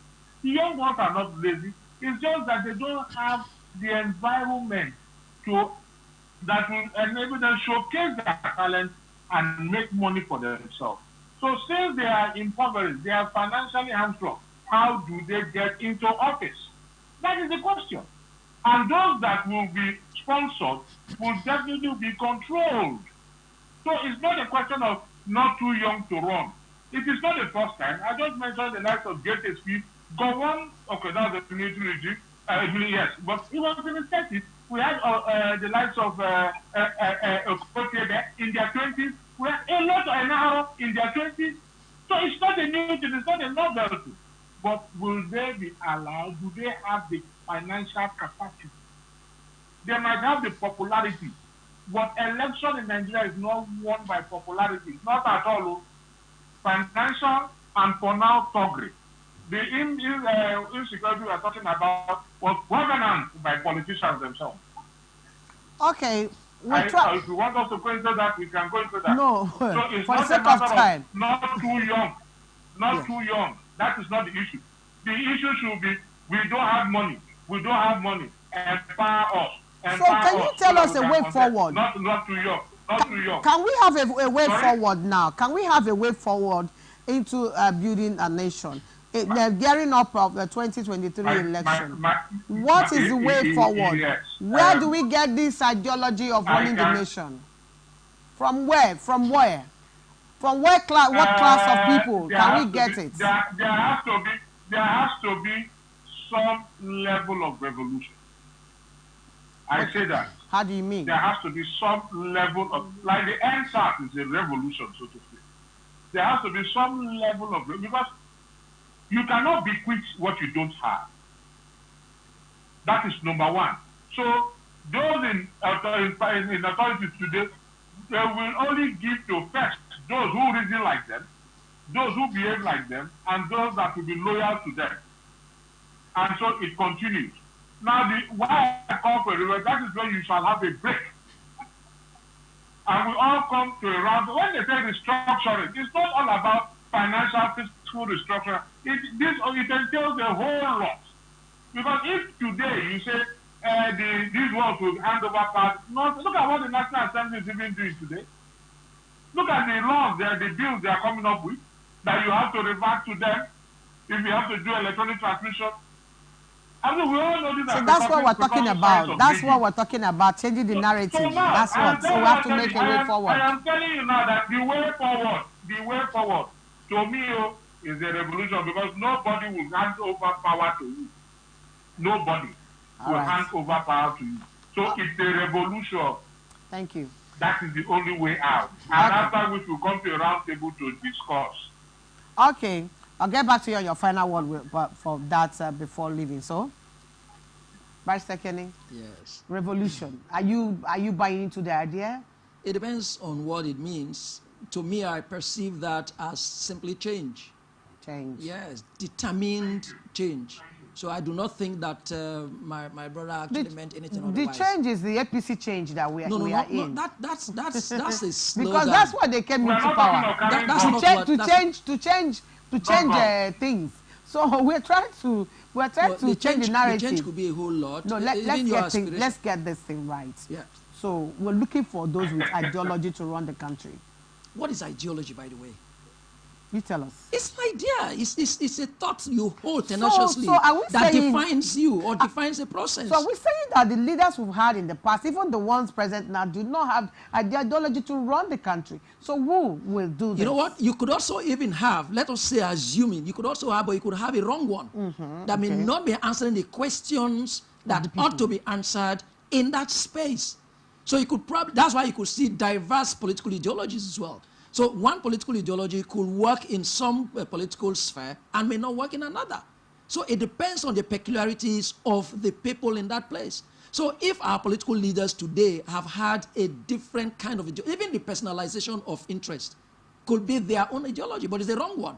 The young ones are not lazy. It's just that they don't have the environment that will enable them showcase their talent and make money for themselves. So since they are impoverished, they are financially hamstrung, how do they get into office? That is the question. And those that will be sponsored will definitely be controlled. So it's not a question of not too young to run. It is not the first time. I just mentioned the likes of JTSP, Gowon, okay, that's the military regime, yes, but even in the 30s, we had the likes of Okotiebe in their 20s, we had a lot of Enaro in their 20s. So it's not a new thing, it's not a novelty. But will they be allowed? Do they have the financial capacity? They might have the popularity, but election in Nigeria is not won by popularity, not at all. Financial and for now, thuggery. The insecurity we are talking about was governance by politicians themselves. Okay. If you want us to go into that, we can go into that. No, so it's for not the sake of time. Not too young. Not too young. That is not the issue. The issue should be, we don't have money. We don't have money. Empower us. So can you tell us a way forward? Not too young. Not too young. Can we have a way forward now? Can we have a way forward into building a nation? the gearing up of the 2023 election. What is the way forward? Yes. Where do we get this ideology of running the nation? From where? From where? From what class of people can we get it? There has to be some level of revolution. I say that. How do you mean? There has to be some level of, like the NSAS is a revolution, so to speak. There has to be some level of, because you cannot bequeath what you don't have. That is number one. So those in authority today, they will only give to first those who reason like them, those who behave like them, and those that will be loyal to them. And so it continues. Now, why I call for a revolution, that is when you shall have a break. And we all come to a round. When they say restructuring, it's not all about financial, fiscal restructuring. It entails a whole lot. Because if today you say these ones will hand over power, look at what the National Assembly is even doing today. Look at the laws, the bills they are coming up with, that you have to revert to them if you have to do electronic transmission. I mean, we all know this. So that's what we're talking about. That's what we're talking about, changing the narrative. So that's what. So we have to make a way forward. I am telling you now that the way forward, to me, is a revolution, because nobody will hand over power to you. Nobody will hand over power to you. So it's a revolution. Thank you. That is the only way out. And after which we'll come to a round table to discuss. Okay. I'll get back to you on your final word for that before leaving. So, Vice Secretary? Yes. Revolution. Are you buying into the idea? It depends on what it means. To me, I perceive that as simply change. Change. Yes, determined change. So I do not think that my brother actually meant anything otherwise. The change is the APC change that we are in. No, that's a slogan. Because that's what they came into power. To change things. So we're trying to change the narrative. The change could be a whole lot. No, let's get this thing right. Yeah. So we're looking for those with ideology to run the country. What is ideology, by the way? You tell us. It's an idea. It's a thought you hold tenaciously that defines you or defines a process. So are we saying that the leaders we've had in the past, even the ones present now, do not have ideology to run the country? So who will do this? You know what? You could also even have, let us say assuming, you could also have, but you could have a wrong one that may not be answering the questions that ought to be answered in that space. So you could probably, that's why you could see diverse political ideologies as well. So one political ideology could work in some political sphere and may not work in another. So it depends on the peculiarities of the people in that place. So if our political leaders today have had a different kind of ideology, even the personalization of interest could be their own ideology, but it's the wrong one.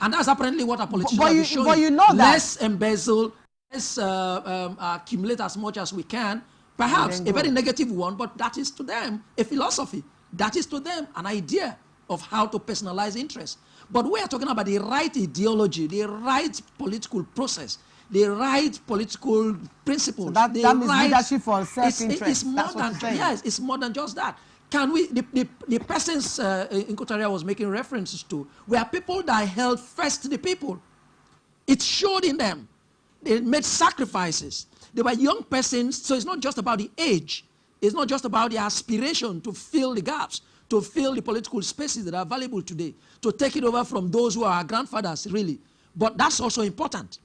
And that's apparently what our politicians are showing. But you know that. Less embezzle, less accumulate as much as we can. Perhaps a very negative one, but that is to them a philosophy. That is to them an idea of how to personalize interest. But we are talking about the right ideology, the right political process, the right political principles. So that means leadership for self-interest. It's more than, yes, it's more than just that. Can we, the persons Nkotaria was making references to were people that held first the people. It showed in them. They made sacrifices. They were young persons, so it's not just about the age. It's not just about the aspiration to fill the gaps, to fill the political spaces that are available today, to take it over from those who are our grandfathers, really. But that's also important.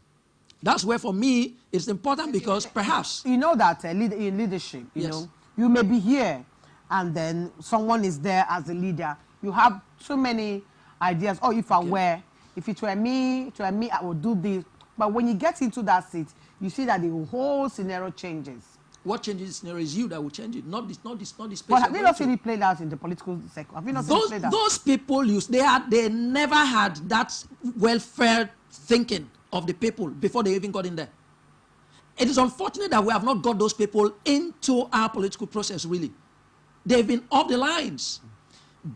That's where, for me, it's important because perhaps... You know that in leadership, you know, you may be here and then someone is there as a leader. You have so many ideas. Oh, if I were, if it were me, I would do this. But when you get into that seat, you see that the whole scenario changes. What changes the scenario is you that will change it, not the space. But have you not seen it played out in the political sector? Have you not seen it played out? Those people, they never had that welfare thinking of the people before they even got in there. It is unfortunate that we have not got those people into our political process, really. They've been off the lines.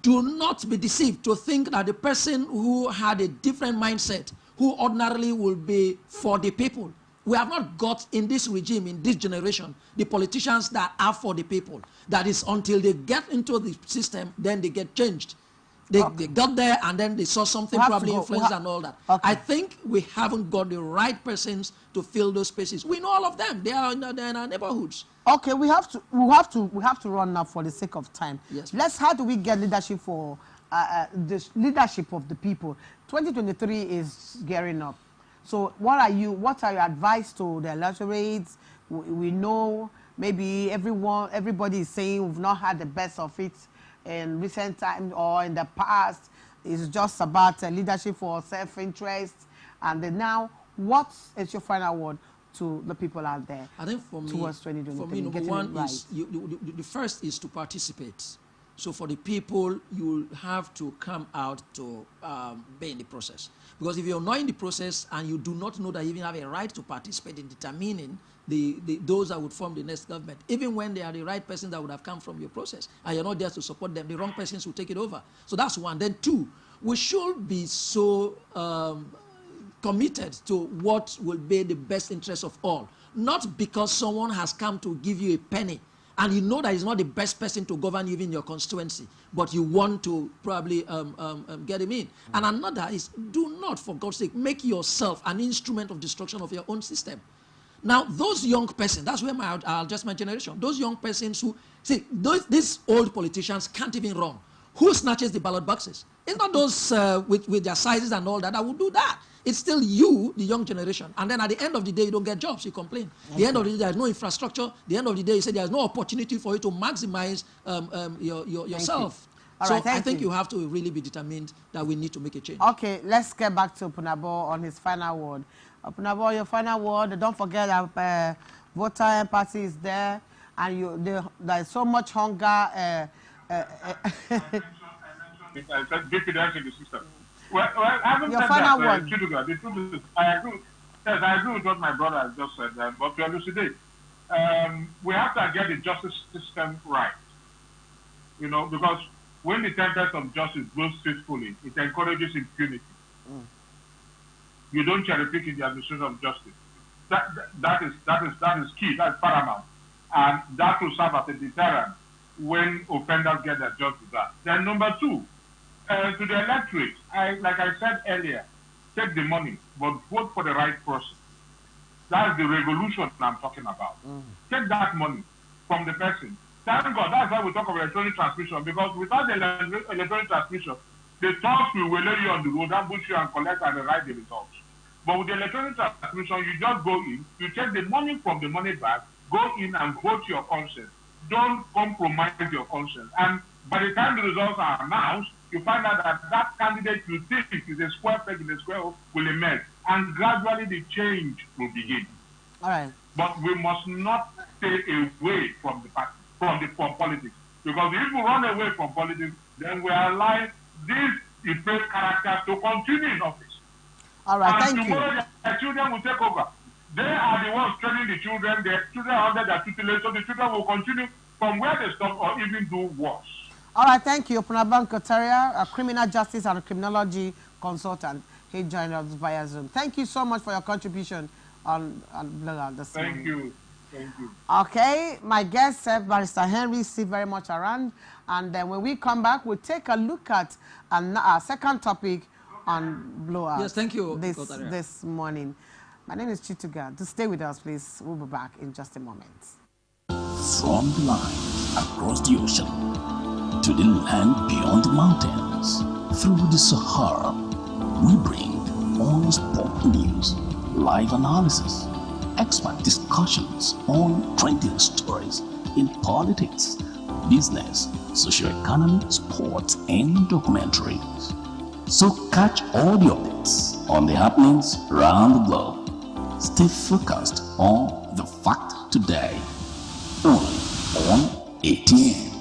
Do not be deceived to think that the person who had a different mindset, who ordinarily will be for the people, we have not got in this regime, in this generation, the politicians that are for the people. That is until they get into the system, then they get changed. They got there and then they saw something probably influenced and all that. Okay. I think we haven't got the right persons to fill those spaces. We know all of them. They are in our neighborhoods. Okay, we have to run now for the sake of time. Yes. How do we get leadership for the leadership of the people? 2023 is gearing up. So what are your advice to the electorates? We know maybe everybody is saying we've not had the best of it in recent times or in the past. It's just about leadership for self-interest. And then now, what is your final word to the people out there? I think for me, towards 2023, for me, number one is the first is to participate. So for the people, you have to come out to be in the process. Because if you're not in the process and you do not know that you even have a right to participate in determining those that would form the next government, even when they are the right persons that would have come from your process, and you're not there to support them, the wrong persons will take it over. So that's one. Then two, we should be so committed to what will be the best interest of all. Not because someone has come to give you a penny, and you know that he's not the best person to govern even your constituency, but you want to probably get him in. And another is, do not, for God's sake, make yourself an instrument of destruction of your own system. Now, those young persons, that's where I'll address my generation, those young persons who, see, these old politicians can't even run. Who snatches the ballot boxes? It's not those with their sizes and all that will do that. It's still you, the young generation. And then at the end of the day, you don't get jobs, you complain. Okay. The end of the day, there's no infrastructure. The end of the day, you say there's no opportunity for you to maximize yourself. So I think you have to really be determined that we need to make a change. Okay, let's get back to Punabo on his final word. Punabo, your final word. Don't forget that voter empathy is there, and there's so much hunger. I said diffidence in the system. Well, I haven't your said final that, word. Chiduga. The truth is, I agree. Yes, I agree with what my brother has just said. But to elucidate, we have to get the justice system right. You know, because when the tempest of justice blows faithfully, it encourages impunity. You don't cherry pick in the administration of justice. That is key. That's paramount, and that will serve as a deterrent when offenders get their just desert. Then number two, to the electorate, like I said earlier, take the money, but vote for the right person. That's the revolution I'm talking about. Take that money from the person. Thank God, that's why we talk about electronic transmission, because without the electronic transmission, the thugs will lay you on the road, ambush you and collect and write the results. But with the electronic transmission, you just go in, you take the money from the money bag, go in and vote your conscience. Don't compromise your conscience. And by the time the results are announced, you find out that that candidate you think is a square peg in a square hole will emerge. And gradually the change will begin. All right. But we must not stay away from the party, from politics. Because if we run away from politics, then we are allowing these depraved characters to continue in office. All right, and thank you. Tomorrow their children will take over. They are the ones training the children. Their children are under their tutelage, so the children will continue from where they stop or even do worse. All right, thank you. Punaban Kotaria, a criminal justice and criminology consultant. He joined us via Zoom. Thank you so much for your contribution on Blowout this morning. Thank you. Thank you. Okay, my guest, Barrister Henry, is still very much around. And then when we come back, we'll take a look at our second topic on Blowout. Yes, thank you, this morning. My name is Chituga. Just stay with us, please. We'll be back in just a moment. From the line across the ocean to the land beyond the mountains, through the Sahara, we bring on-spot news, live analysis, expert discussions on trending stories in politics, business, socio-economy, sports, and documentaries. So catch all the updates on the happenings around the globe. Stay focused on the fact today, only on ATN.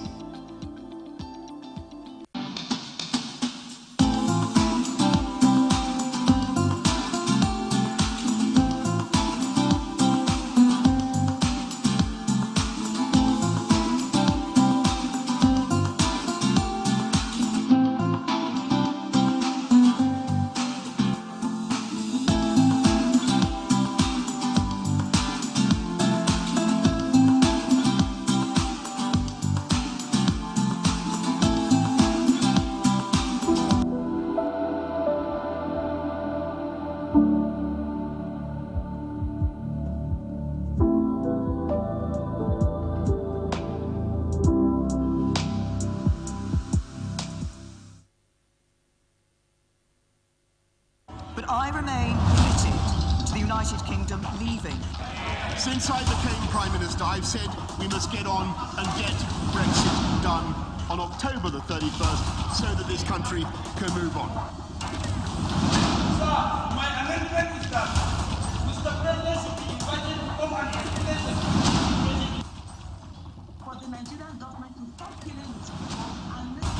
inside became Prime Minister, I've said we must get on and get Brexit done on October the 31st so that this country can move on. Sir, my amendment is that Mr. President should be invited to come and explain the for the Nigerian government to stop killing its people and make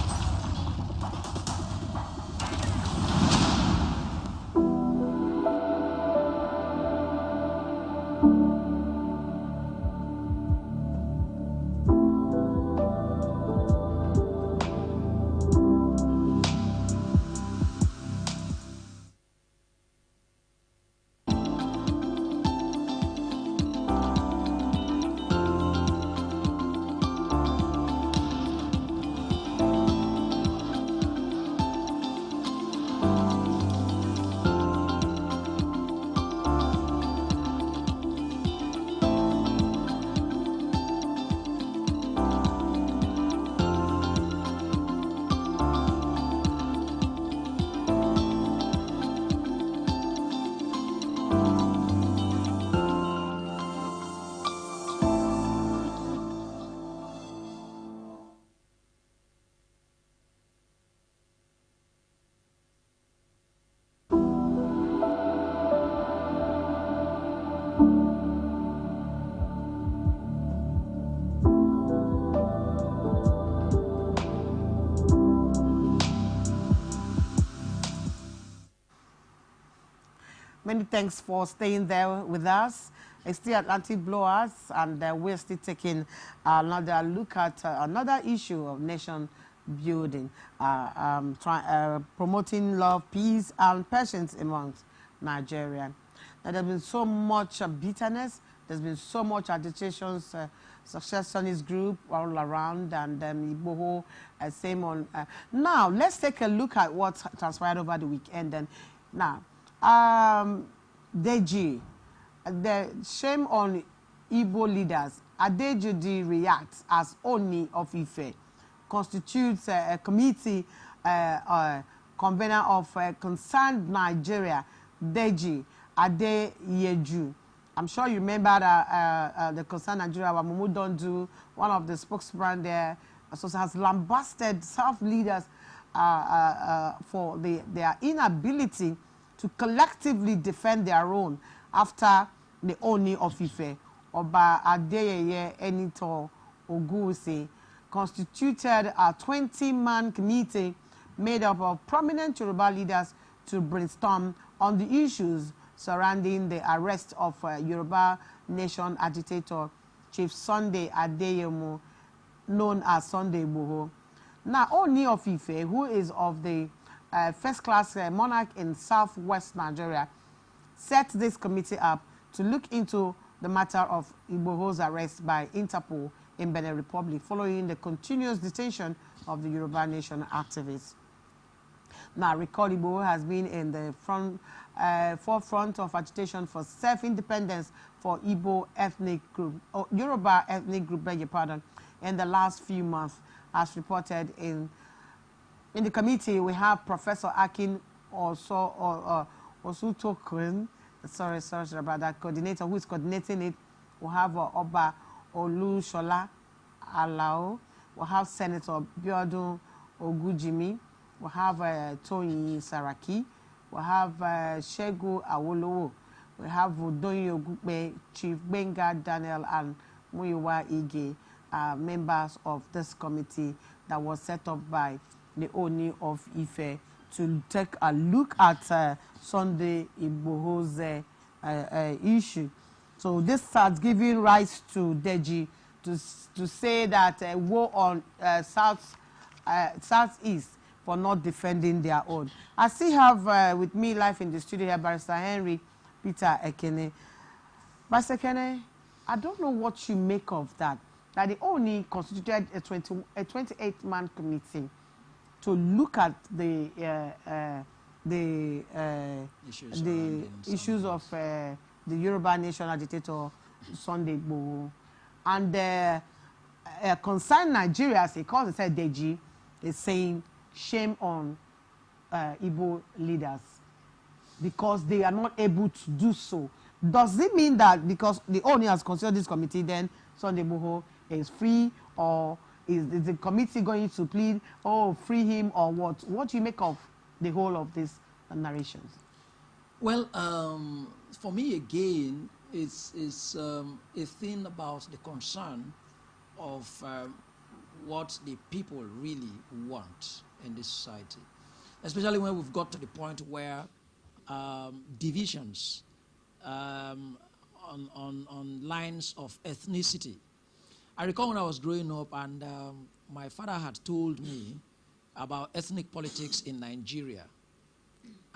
Many thanks for staying there with us. It's still Atlantic Blowouts, and we're still taking another look at another issue of nation building, promoting love, peace, and patience amongst Nigerians. Now, there's been so much bitterness, there's been so much agitations, successionist group all around, and Igboho, same on. Now, let's take a look at what transpired over the weekend. And now, Deji, the shame on Igbo leaders. Adejudi reacts as Oni of Ife, constitutes a committee convener of concerned Nigeria, Deji Adeyeju. I'm sure you remember that the concerned Nigeria, Wamumu Dondu, one of the spokesmen there, has lambasted South leaders for their inability to collectively defend their own after the Oni of Ife, Oba Adeyeye Enito Oguwusi, constituted a 20-man committee made up of prominent Yoruba leaders to brainstorm on the issues surrounding the arrest of Yoruba Nation agitator Chief Sunday Adeyemo, known as Sunday Igboho. Now, Oni of Ife, who is of the first-class monarch in southwest Nigeria, set this committee up to look into the matter of Igboho's arrest by Interpol in Benin Republic following the continuous detention of the Yoruba Nation activists. Now, recall Igboho has been in the forefront of agitation for self-independence for Igbo ethnic group, or Yoruba ethnic group, beg your pardon, in the last few months, as reported in the committee. We have Professor Akin Osutokun, sorry about that, coordinator who is coordinating it. We have Oba Olushola Alao. We have Senator Biodun Ogujimi. We have Toyin Saraki. We have Shegu Awolowo. We have Udoyin Ogukpe, Chief Benga Daniel, and Muyiwa Ige, members of this committee that was set up by the Oni of Ife to take a look at Sunday Igboho's issue. So this starts giving rise to Deji to say that war on Southeast for not defending their own. I still have with me live in the studio here Barrister Henry Peter Ekene. Barrister Ekene, I don't know what you make of that. That the Oni constituted a 28-man committee to look at the issues of the Yoruba Nation agitator Sunday Igboho, and concerned Nigeria, as he calls it, Deji, is saying shame on Igbo leaders because they are not able to do so. Does it mean that because the owner has considered this committee, then Sunday Igboho is free, or is the committee going to plead, oh, free him, or what? What do you make of the whole of these narrations? Well, for me, again, it's a thing about the concern of what the people really want in this society, especially when we've got to the point where divisions on lines of ethnicity. I recall when I was growing up, and my father had told me about ethnic politics in Nigeria.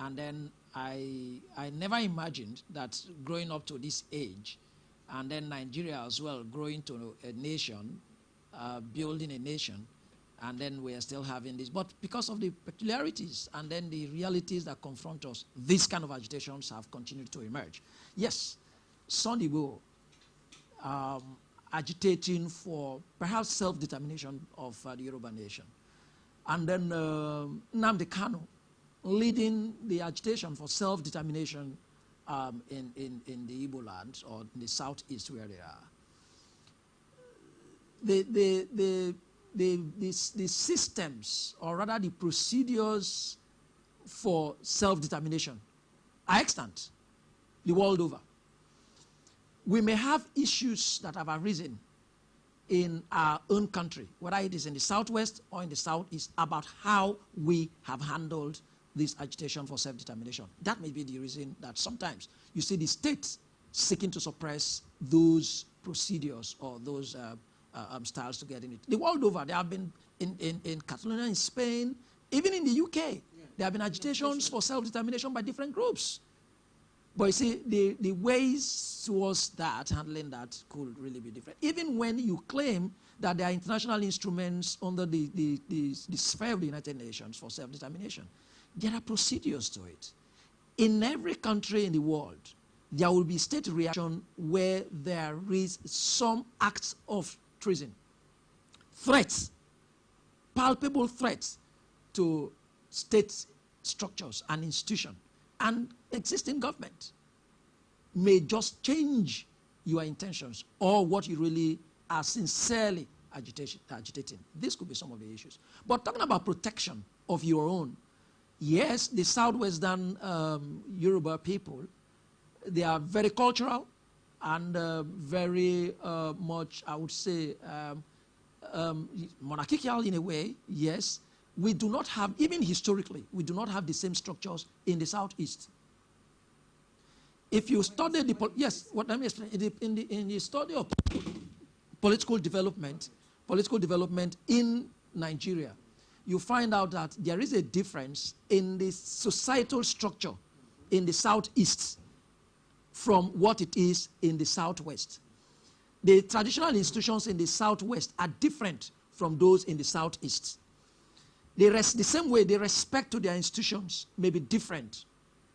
And then I never imagined that growing up to this age, and then Nigeria as well, growing to a nation, building a nation, and then we are still having this. But because of the peculiarities and then the realities that confront us, these kind of agitations have continued to emerge. Yes, Sunday Igboho agitating for perhaps self-determination of the Yoruba nation. And then Nnamdi Kanu leading the agitation for self-determination in the Igbo lands, or in the southeast where they are. The systems, or rather the procedures for self-determination are extant the world over. We may have issues that have arisen in our own country, whether it is in the southwest or in the southeast, about how we have handled this agitation for self-determination. That may be the reason that sometimes you see the state seeking to suppress those procedures or those styles to get in it. The world over, there have been in Catalonia, in Spain, even in the UK, there have been agitations for self-determination by different groups. But you see, the ways towards that, handling that, could really be different. Even when you claim that there are international instruments under the sphere of the United Nations for self-determination, there are procedures to it. In every country in the world, there will be state reaction where there is some acts of treason, threats, palpable threats to state structures and institutions. And existing government may just change your intentions or what you really are sincerely agitating. This could be some of the issues. But talking about protection of your own, yes, the southwestern Yoruba people, they are very cultural and very much, I would say, monarchical in a way, yes. We do not have, even historically, we do not have the same structures in the southeast. If you study the, yes, what let me explain, in the study of political development in Nigeria, you find out that there is a difference in the societal structure in the southeast from what it is in the southwest. The traditional institutions in the southwest are different from those in the southeast. The same way, the respect to their institutions may be different.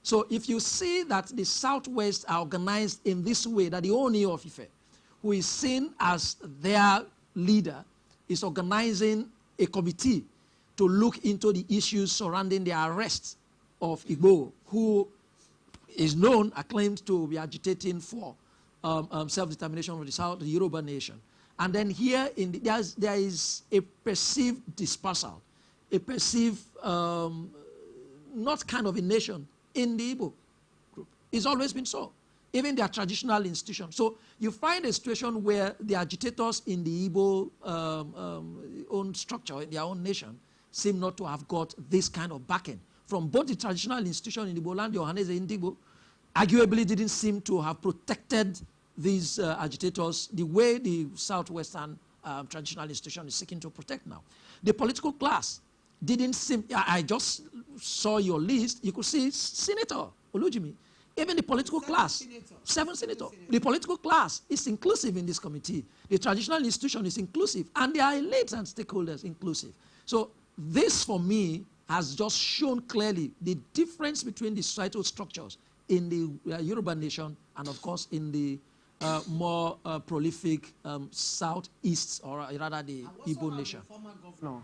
So if you see that the Southwest are organized in this way, that the Ooni of Ife, who is seen as their leader, is organizing a committee to look into the issues surrounding the arrest of Igboho, who is known, acclaimed to be agitating for self-determination of the Yoruba nation. And then here, there is a perceived dispersal, a perceived, not kind of a nation in the Igbo group. It's always been so, even their traditional institutions. So you find a situation where the agitators in the Igbo own structure, in their own nation, seem not to have got this kind of backing from both the traditional institution in the Igbo land, the Ohaneze Ndigbo, arguably didn't seem to have protected these agitators the way the Southwestern traditional institution is seeking to protect now. The political class didn't seem, I just saw your list, you could see Senator Olujimi, even the political class, seven senators. The political class is inclusive in this committee. The traditional institution is inclusive, and their elites and stakeholders inclusive. So this, for me, has just shown clearly the difference between the societal structures in the Yoruba nation and, of course, in the more prolific southeast, or rather the Igbo nation. Former governor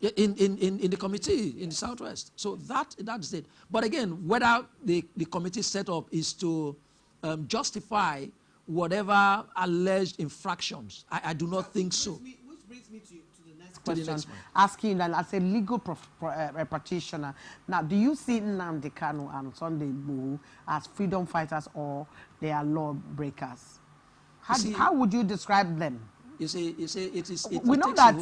In the committee in the Southwest. So that's it. But again, whether the committee setup is to justify whatever alleged infractions, I do not think so. Which brings me to the next question, asking that as a legal practitioner, now do you see Nnamdi Kanu and Sunday Igboho as freedom fighters or they are law breakers? How would you describe them? You see, it we know that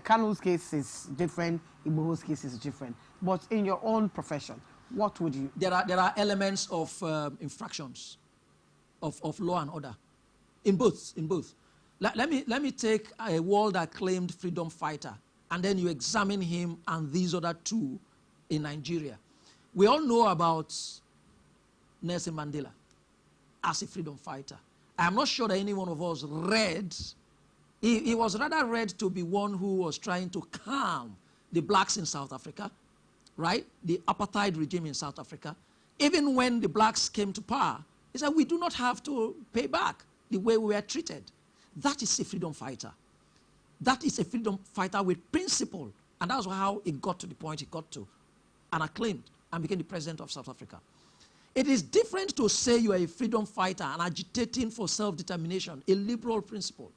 Kanu's case is different, Igboho's case is different. But in your own profession, what would you? There are elements of infractions of law and order, in both. Let me take a world-acclaimed freedom fighter, and then you examine him and these other two in Nigeria. We all know about Nelson Mandela as a freedom fighter. I'm not sure that any one of us read. He was rather read to be one who was trying to calm the blacks in South Africa, right? The apartheid regime in South Africa. Even when the blacks came to power, he said, we do not have to pay back the way we were treated. That is a freedom fighter. That is a freedom fighter with principle. And that's how it got to the point it got to, and acclaimed, and became the president of South Africa. It is different to say you are a freedom fighter and agitating for self-determination, a liberal principle.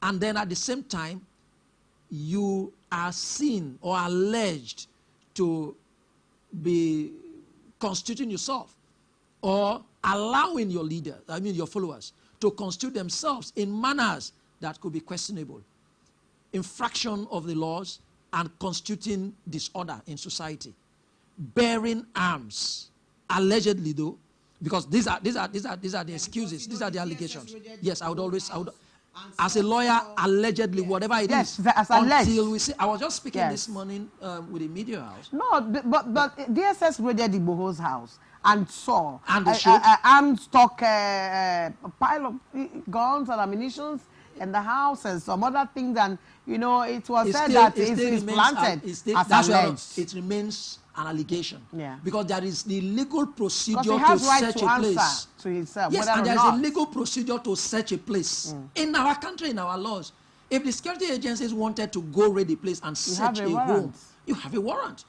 And then at the same time, you are seen or alleged to be constituting yourself or allowing your leaders, your followers, to constitute themselves in manners that could be questionable. Infraction of the laws and constituting disorder in society. Bearing arms. Allegedly, though, because these are the excuses, these are the allegations. Yes, I would as a lawyer, allegedly, whatever it is, until we see. I was just speaking this morning with the media house. No, but DSS raided Igboho's house and saw armed stock, a pile of guns and ammunition in the house and some other things, and it was said that it's planted as alleged. It remains an allegation. Yeah. Because there is the legal procedure to search a place. To himself, yes, and there's a legal procedure to search a place. In our country, in our laws. If the security agencies wanted to go raid the place and search a home, you have a warrant.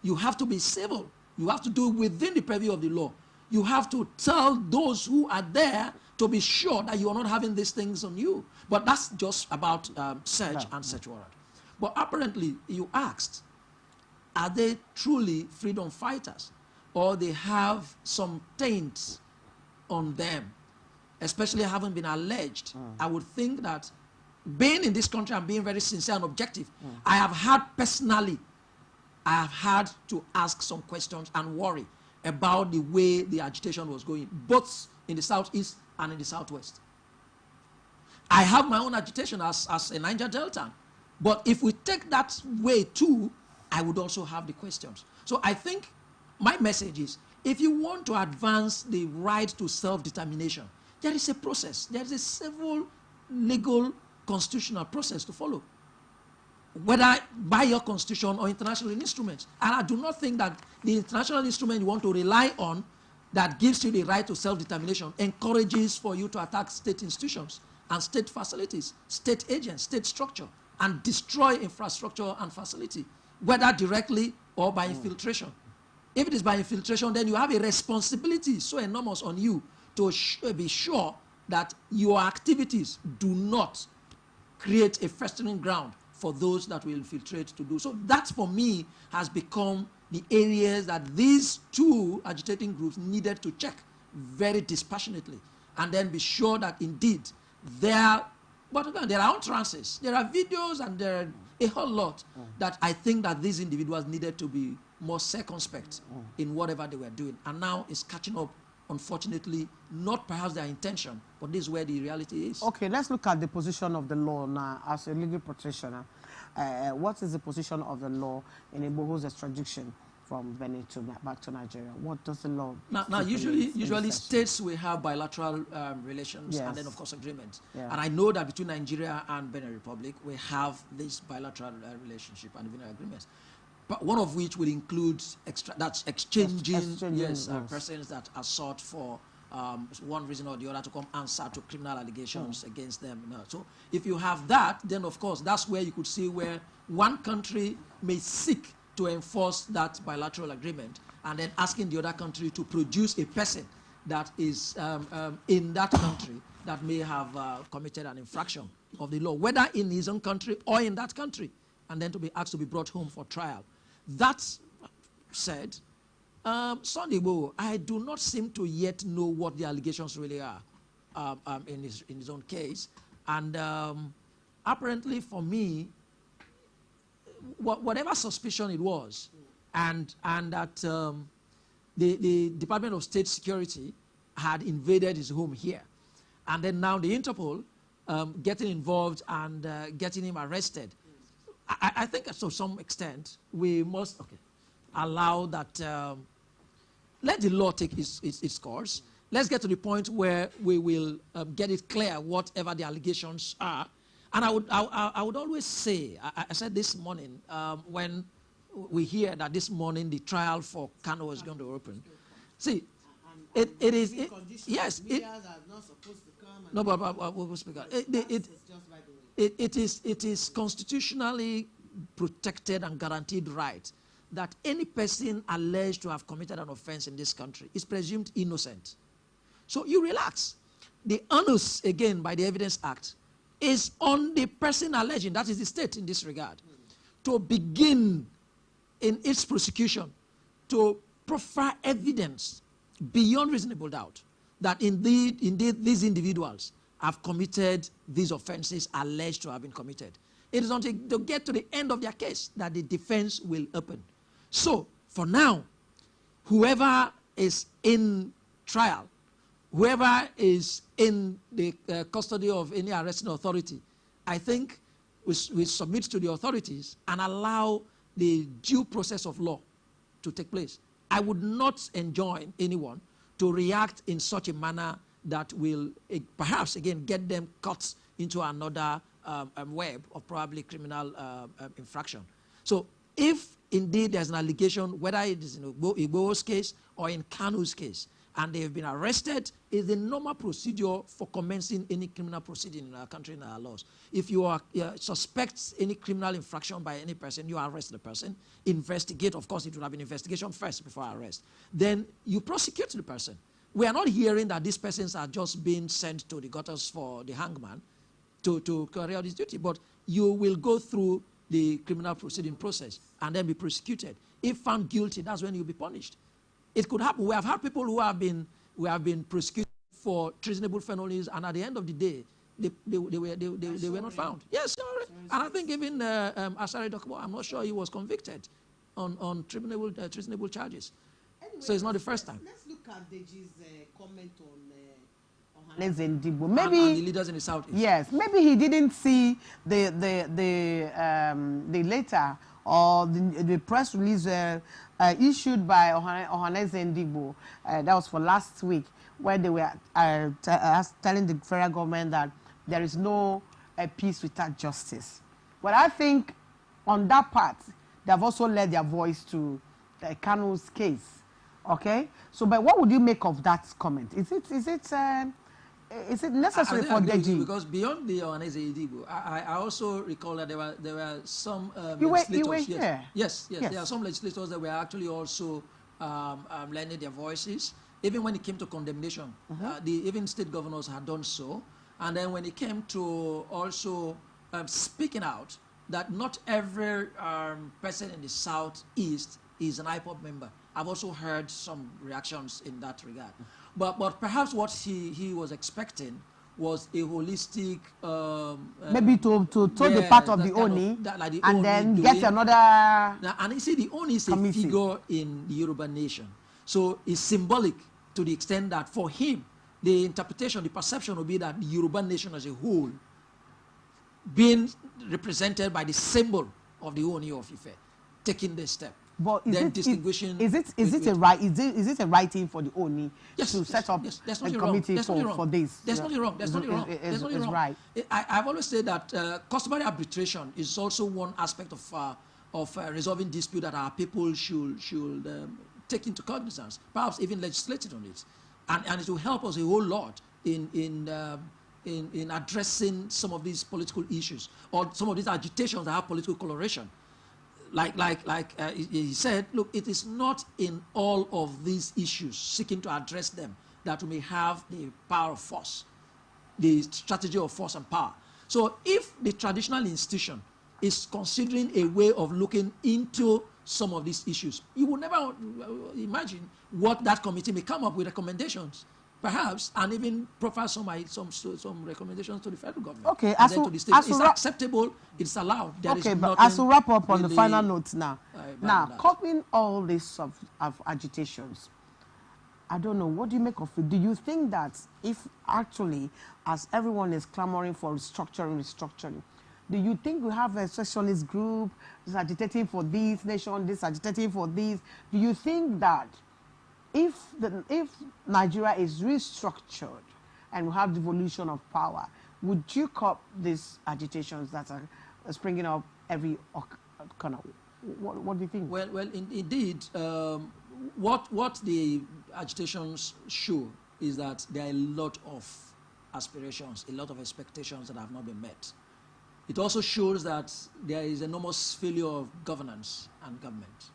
You have to be civil. You have to do it within the purview of the law. You have to tell those who are there to be sure that you are not having these things on you. But that's just about search and search warrant. But apparently, you asked, are they truly freedom fighters? Or they have some taints on them, especially having been alleged? I would think that being in this country and being very sincere and objective, I have had to ask some questions and worry about the way the agitation was going, both in the Southeast and in the Southwest. I have my own agitation as a Niger Deltan. But if we take that way too, I would also have the questions. So I think my message is, if you want to advance the right to self-determination, there is a process. There is a civil, legal, constitutional process to follow, whether by your constitution or international instruments. And I do not think that the international instrument you want to rely on that gives you the right to self-determination encourages for you to attack state institutions and state facilities, state agents, state structure, and destroy infrastructure and facility, whether directly or by infiltration. If it is by infiltration, then you have a responsibility so enormous on you to be sure that your activities do not create a festering ground for those that will infiltrate to do. So that, for me, has become the areas that these two agitating groups needed to check very dispassionately, and then be sure that indeed but again, there are utterances, there are videos, and there are a whole lot that I think that these individuals needed to be more circumspect in whatever they were doing. And now it's catching up, unfortunately, not perhaps their intention, but this is where the reality is. Okay, let's look at the position of the law now as a legal practitioner. What is the position of the law in Igboho's extradition from Benin back to Nigeria? What does the law? Now usually states will have bilateral relations, and then of course agreements. Yeah. And I know that between Nigeria and Benin Republic, we have this bilateral relationship and even agreements. But one of which will include exchanging persons that are sought for one reason or the other to come answer to criminal allegations against them. No. So if you have that, then of course that's where you could see where one country may seek to enforce that bilateral agreement and then asking the other country to produce a person that is in that country that may have committed an infraction of the law, whether in his own country or in that country, and then to be asked to be brought home for trial. That said, Sunday Igboho, I do not seem to yet know what the allegations really are in his own case. And apparently for me, whatever suspicion it was, and that the Department of State Security had invaded his home here, and then now the Interpol getting involved and getting him arrested, I think to some extent we must allow that, let the law take its course. Let's get to the point where we will get it clear whatever the allegations are. And I would always say, I said this morning, when we hear that this morning the trial for Kano is going to open. See, it is, yes. No, but we'll speak out. It is constitutionally protected and guaranteed right that any person alleged to have committed an offense in this country is presumed innocent. So you relax. The onus, again, by the Evidence Act, is on the person alleging, that is the state in this regard, to begin in its prosecution to proffer evidence beyond reasonable doubt that indeed these individuals have committed these offenses alleged to have been committed. It is until they get to the end of their case that the defense will open. So, for now, whoever is in trial, whoever is in the custody of any arresting authority, I think we submit to the authorities and allow the due process of law to take place. I would not enjoin anyone to react in such a manner that will perhaps, again, get them caught into another web of probably criminal infraction. So if indeed there's an allegation, whether it is in Igboho's case or in Kanu's case, and they have been arrested, is the normal procedure for commencing any criminal proceeding in our country and our laws. If you are suspect any criminal infraction by any person, you arrest the person, investigate. Of course, it will have an investigation first before arrest. Then you prosecute the person. We are not hearing that these persons are just being sent to the gutters for the hangman to carry out his duty, but you will go through the criminal proceeding process and then be prosecuted. If found guilty, that's when you'll be punished. It could happen. We have had people who have been prosecuted for treasonable felonies, and at the end of the day, they were not found. Yes, sorry. And I think even Asari Dokubo, I'm not sure he was convicted on treasonable charges. Anyway, so it's not the first time. Let's look at Deji's comment on Ohaneze Ndigbo. Maybe and the leaders in the southeast. Yes, maybe he didn't see the letter or the press release issued by Ohaneze Ndigbo. That was for last week, where they were telling the federal government that there is no peace without justice. But I think on that part, they have also led their voice to Kanu's case. Okay, so but what would you make of that comment? Is it necessary for Deji? Because beyond the Ohaneze Ndigbo, I also recall that there were some legislators. You were here. Yes, there are some legislators that were actually also lending their voices. Even when it came to condemnation, even state governors had done so. And then when it came to also speaking out that not every person in the southeast is an IPOB member. I've also heard some reactions in that regard. But perhaps what he was expecting was a holistic... maybe to the part of the ONI, like and then get another... Now, and you see, the ONI is a figure in the Yoruba nation. So it's symbolic to the extent that for him, the interpretation, the perception will be that the Yoruba nation as a whole being represented by the symbol of the ONI of Ife, taking this step. But then distinguishing... Is it a right thing for the ONI to set up a committee for this? There's nothing wrong. There's nothing wrong. There's nothing wrong. Right. I've always said that customary arbitration is also one aspect of resolving dispute that our people should take into cognizance, perhaps even legislating on it. and it will help us a whole lot in addressing some of these political issues or some of these agitations that have political coloration. He said, look, it is not in all of these issues seeking to address them that we may have the power of force, the strategy of force and power. So if the traditional institution is considering a way of looking into some of these issues, you will never imagine what that committee may come up with recommendations, perhaps, and even profile some recommendations to the federal government. Okay, and then to the state. It's acceptable, it's allowed. There is but as we wrap up on really the final notes now, covering all this of agitations, I don't know, what do you make of it? Do you think that if actually, as everyone is clamoring for restructuring, do you think we have a secessionist group that's agitating for this nation, this agitating for this? Do you think that if Nigeria is restructured and we have devolution of power, would you curb these agitations that are springing up every corner? What do you think? Well, indeed, what the agitations show is that there are a lot of aspirations, a lot of expectations that have not been met. It also shows that there is enormous failure of governance and government.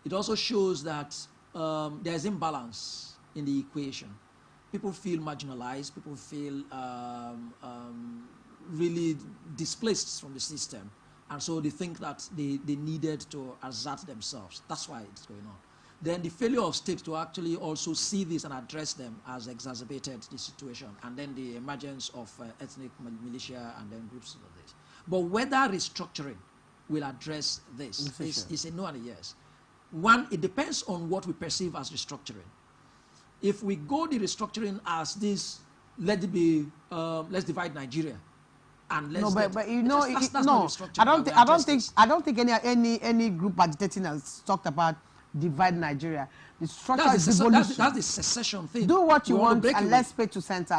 It also shows that there is imbalance in the equation. People feel marginalized. People feel really displaced from the system. And so they think that they needed to assert themselves. That's why it's going on. Then the failure of states to actually also see this and address them has exacerbated the situation. And then the emergence of ethnic militia and then groups of this. But whether restructuring will address this is a no and a yes. One, it depends on what we perceive as restructuring. If we go the restructuring as this, let's divide Nigeria, and let's but you know, that's no, not restructuring. I don't think any group agitating has talked about divide Nigeria. The structure is devolution. That's the secession thing. Do what you want and let's pay to center.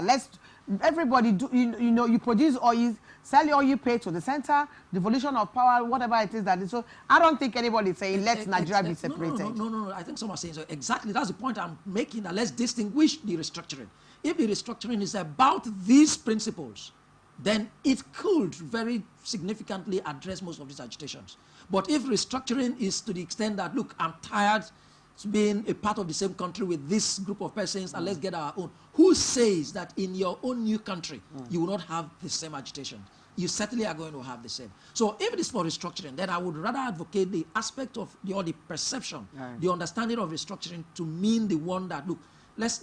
Everybody do. You know, you produce oil, sell your oil, pay to the center. Devolution of power, whatever it is that is. So I don't think anybody is saying let Nigeria be separated. No. I think someone saying so. Exactly, that's the point I'm making. That let's distinguish the restructuring. If the restructuring is about these principles, then it could very significantly address most of these agitations. But if restructuring is to the extent that, look, I'm tired of being a part of the same country with this group of persons and let's get our own. Who says that in your own new country you will not have the same agitation? You certainly are going to have the same. So if it is for restructuring, then I would rather advocate the aspect of the perception, the understanding of restructuring to mean the one that, look, let's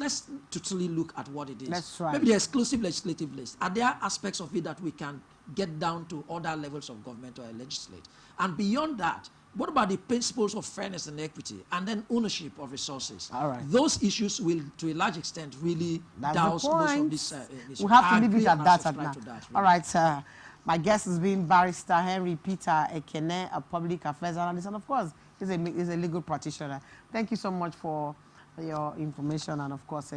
totally look at what it is. Let's try. Maybe the exclusive legislative list. Are there aspects of it that we can get down to other levels of government or legislate? And beyond that, what about the principles of fairness and equity and then ownership of resources? All right. Those issues will, to a large extent, really douse most of this issues. We have to leave it at that now. Really. All right. My guest has been Barrister Henry Peter Ekene, a public affairs analyst, and of course, he's a legal practitioner. Thank you so much for your information and, of course,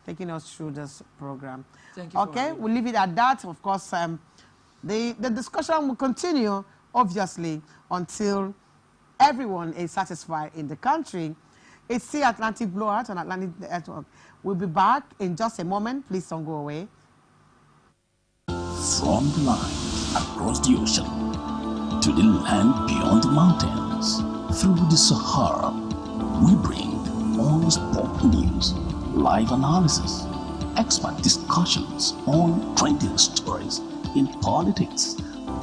taking us through this program. Thank you. Okay, we'll leave it at that. Of course, the discussion will continue, obviously, until everyone is satisfied in the country. It's the Atlantic Blowout on Atlantic Network. We'll be back in just a moment. Please don't go away. From the lines across the ocean to the land beyond the mountains, through the Sahara, we bring on sport news, live analysis, expert discussions on trending stories in politics,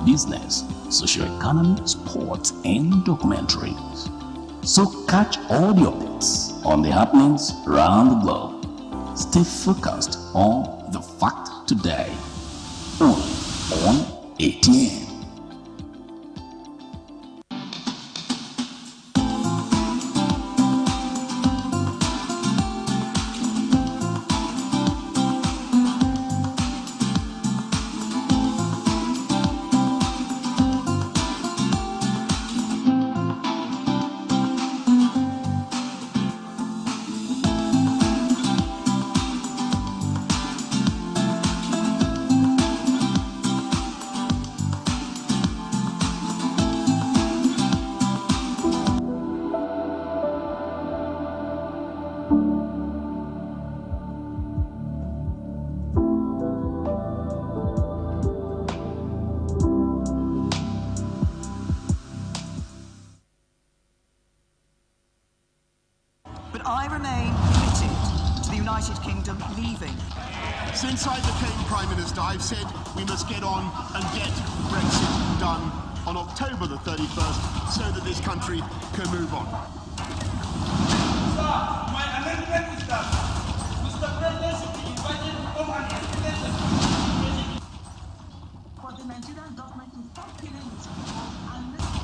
business, socio-economy, sports, and documentaries. So catch all the updates on the happenings around the globe. Stay focused on the fact today, only on ATN. Minister, I've said we must get on and get Brexit done on October the 31st so that this country can move on. Sir, my amendment is that Mr. President should be invited to come and explain the situation. For the Nigerian government to stop killing its people and make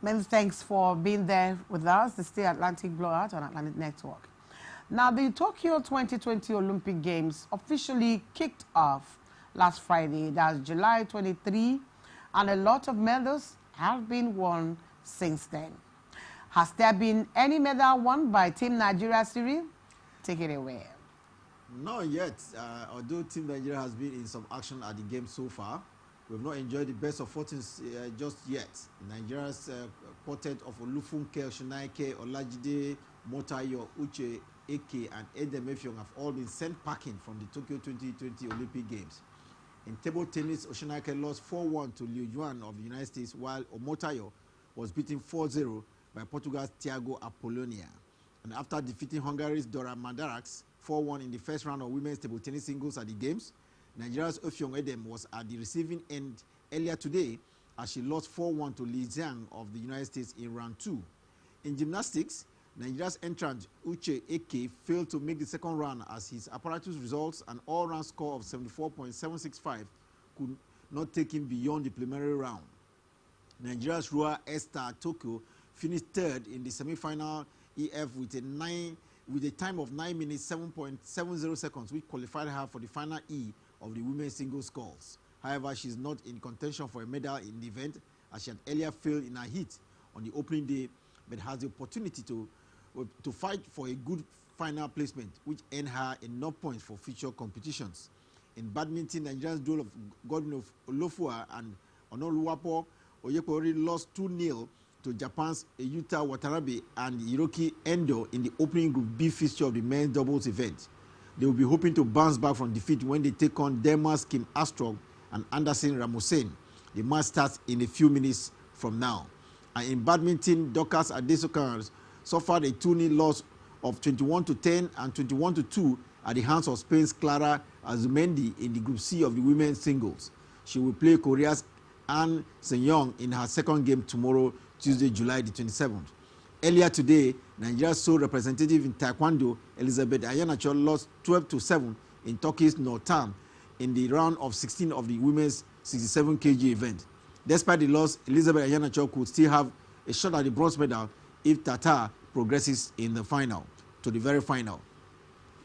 Many thanks for being there with us. The Stay Atlantic Blowout on Atlantic Network. Now, the Tokyo 2020 Olympic Games officially kicked off last Friday. That's July 23, and a lot of medals have been won since then. Has there been any medal won by Team Nigeria, Siri? Take it away. Not yet, although Team Nigeria has been in some action at the game so far. We've not enjoyed the best of fortunes just yet. Nigeria's quartet of Olufunke, Osunaike, Olajide, Motayo, Uche, Eke, and Edem Effiong have all been sent packing from the Tokyo 2020 Olympic Games. In table tennis, Osunaike lost 4-1 to Liu Yuan of the United States, while Omotayo was beaten 4-0 by Portugal's Thiago Apollonia. And after defeating Hungary's Dora Mandarax 4-1 in the first round of women's table tennis singles at the Games, Nigeria's Effiong Edem was at the receiving end earlier today as she lost 4-1 to Li Jiang of the United States in round 2. In gymnastics, Nigeria's entrant Uche Eke failed to make the second round as his apparatus results an all-round score of 74.765 could not take him beyond the preliminary round. Nigeria's Rua Esther Tokyo finished third in the semi-final EF with a time of 9 minutes 7.70 seconds, which qualified her for the final E of the women's singles sculls. However, she is not in contention for a medal in the event as she had earlier failed in her heat on the opening day, but has the opportunity to fight for a good final placement, which earned her enough points for future competitions. In badminton, Nigeria's duel of Godwin Olofua and Onoluwapo Oyekori lost 2-0 to Japan's Yuta Watanabe and Hiroki Endo in the opening Group B fixture of the men's doubles event. They will be hoping to bounce back from defeat when they take on Denmark's Kim Astrup and Andersen Ramussen. The match starts in a few minutes from now. And in badminton, Dorcas Adesokan suffered a 2-0 loss of 21-10 and 21-2 at the hands of Spain's Clara Azumendi in the Group C of the women's singles. She will play Korea's An Seung in her second game tomorrow, Tuesday, July the 27th. Earlier today, Nigeria's sole representative in Taekwondo, Elizabeth Ayanacho, lost 12-7 in Turkey's Northam in the round of 16 of the women's 67 kg event. Despite the loss, Elizabeth Ayanacho could still have a shot at the bronze medal if Tata progresses in the final, to the very final.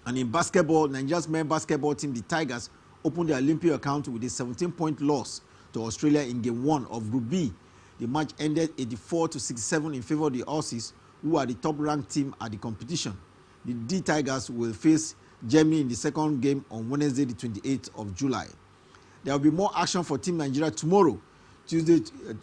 And in basketball, Nigeria's men's basketball team, the Tigers, opened their Olympic account with a 17-point loss to Australia in Game 1 of Group B. The match ended 84-67 in favor of the Aussies, who are the top-ranked team at the competition. The D Tigers will face Germany in the second game on Wednesday, the 28th of July. There will be more action for Team Nigeria tomorrow, Tuesday,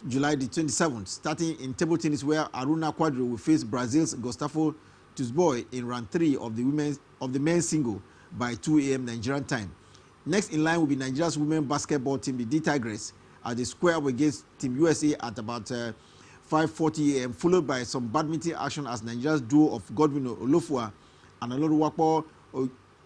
July the 27th, starting in table tennis, where Aruna Quadri will face Brazil's Gustavo Tusboy in round 3 of the men's single by 2 a.m. Nigerian time. Next in line will be Nigeria's women's basketball team, the D Tigers, as they square up against Team USA at about 5:40 a.m., followed by some badminton action as Nigeria's duo of Godwin Olofua and Ololuwapo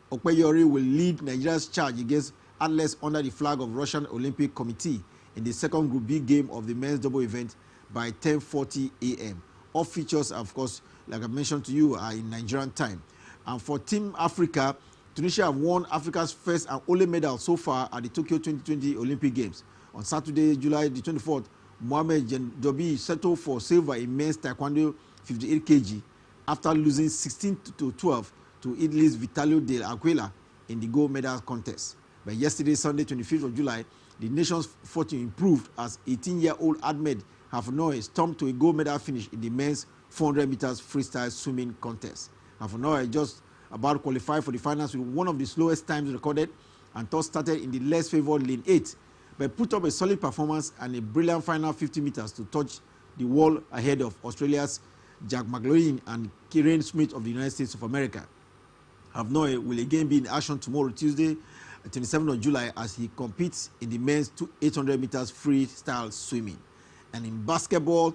Okpeyori will lead Nigeria's charge against athletes under the flag of Russian Olympic Committee in the second Group B game of the men's double event by 10:40 a.m. All features, of course, like I mentioned to you, are in Nigerian time. And for Team Africa, Tunisia have won Africa's first and only medal so far at the Tokyo 2020 Olympic Games. On Saturday, July the 24th, Mohamed Jobi settled for silver in men's taekwondo 58 kg after losing 16-12 to Italy's Vitalio Del Aquila in the gold medal contest. But yesterday, Sunday, 25th of July, the nation's fortune improved as 18-year-old Ahmed Hafnoy stormed to a gold medal finish in the men's 400 meters freestyle swimming contest. Hafnoy just about qualified for the finals with one of the slowest times recorded and thus started in the less favored lane 8, but put up a solid performance and a brilliant final 50 meters to touch the wall ahead of Australia's Jack McLaughlin and Kieran Smith of the United States of America. Hafnoy will again be in action tomorrow, Tuesday, 27th of July, as he competes in the men's 800 meters freestyle swimming. And in basketball,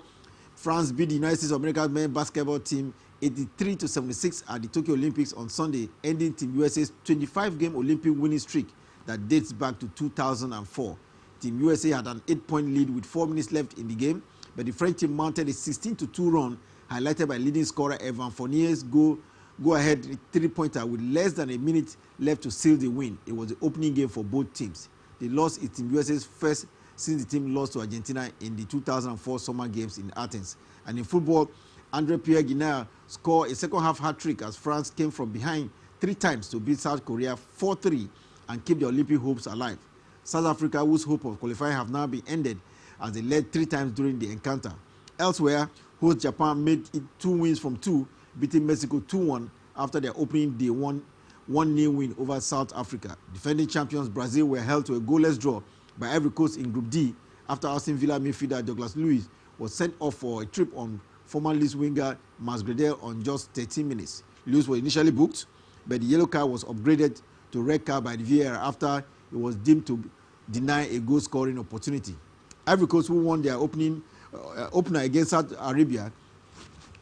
France beat the United States of America's men's basketball team 83-76 at the Tokyo Olympics on Sunday, ending Team USA's 25-game Olympic winning streak that dates back to 2004. Team USA had an 8-point lead with 4 minutes left in the game, but the French team mounted a 16-2 run, highlighted by leading scorer Evan Fournier's go-ahead three-pointer with less than a minute left to seal the win. It was the opening game for both teams. they lost its Team USA's first since the team lost to Argentina in the 2004 Summer Games in Athens. And in football, Andre Pierre Guinaert scored a second-half hat-trick as France came from behind 3 times to beat South Korea 4-3 and keep the Olympic hopes alive. South Africa, whose hope of qualifying have now been ended as they led 3 times during the encounter. Elsewhere, host Japan made it 2 wins from 2, beating Mexico 2-1 after their opening day 1-0 win over South Africa. Defending champions Brazil were held to a goalless draw by Ivory Coast in Group D after Aston Villa midfielder Douglas Luiz was sent off for a trip on former Leeds winger Masgredel on just 13 minutes. Luiz was initially booked, but the yellow card was upgraded to red card by the VAR after it was deemed to deny a goal-scoring opportunity. Ivory Coast, who won their opener against Saudi Arabia,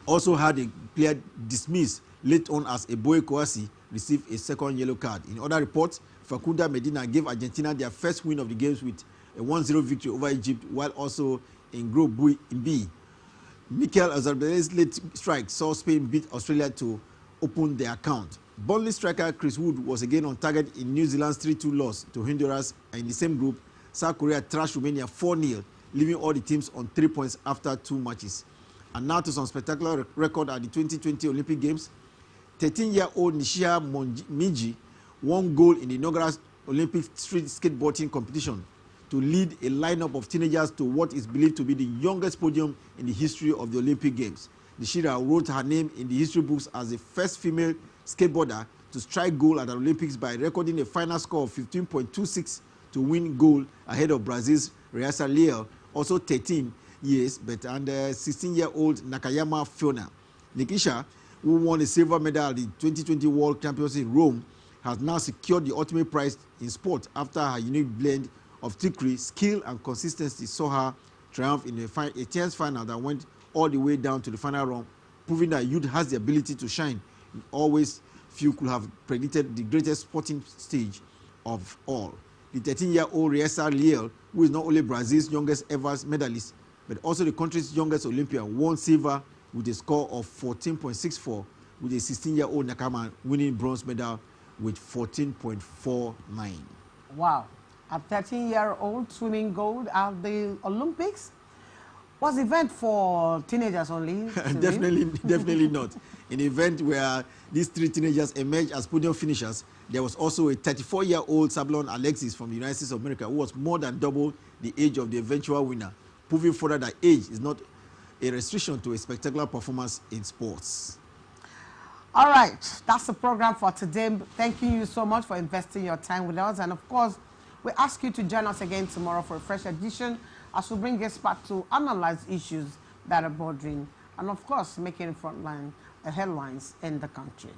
also had a player dismissed late on as Eboe Kouassi received a second yellow card. In other reports, Facundo Medina gave Argentina their first win of the games with a 1-0 victory over Egypt, while also in Group B. Mikel Oyarzabal's late strike saw Spain beat Australia to open their account. Burnley striker Chris Wood was again on target in New Zealand's 3-2 loss to Honduras, and in the same group, South Korea thrashed Romania 4-0, leaving all the teams on 3 points after 2 matches. And now to some spectacular record at the 2020 Olympic Games. 13-year-old Nishia Miji won gold in the inaugural Olympic street skateboarding competition to lead a lineup of teenagers to what is believed to be the youngest podium in the history of the Olympic Games. Nishira wrote her name in the history books as the first female skateboarder to strike gold at the Olympics by recording a final score of 15.26 to win gold ahead of Brazil's Raíssa Leal, also 13 years, but under 16-year-old Nakayama Fiona. Nikisha, who won a silver medal at the 2020 World Championships in Rome, has now secured the ultimate prize in sport after her unique blend of trickery, skill, and consistency saw her triumph in a tense final that went all the way down to the final round, proving that youth has the ability to shine in always few could have predicted the greatest sporting stage of all. The 13-year-old Raíssa Leal, who is not only Brazil's youngest ever medalist, but also the country's youngest Olympian, won silver with a score of 14.64, with a 16-year-old Nakama winning bronze medal with 14.49. Wow. A 13-year-old swimming gold at the Olympics? Was the event for teenagers only? Definitely not. In an event where these 3 teenagers emerged as podium finishers, there was also a 34-year-old Sablon Alexis from the United States of America who was more than double the age of the eventual winner, proving further that age is not a restriction to a spectacular performance in sports. All right, that's the program for today. Thanking you so much for investing your time with us. And of course, we ask you to join us again tomorrow for a fresh edition as we bring guests back to analyze issues that are bothering and, of course, making headlines in the country.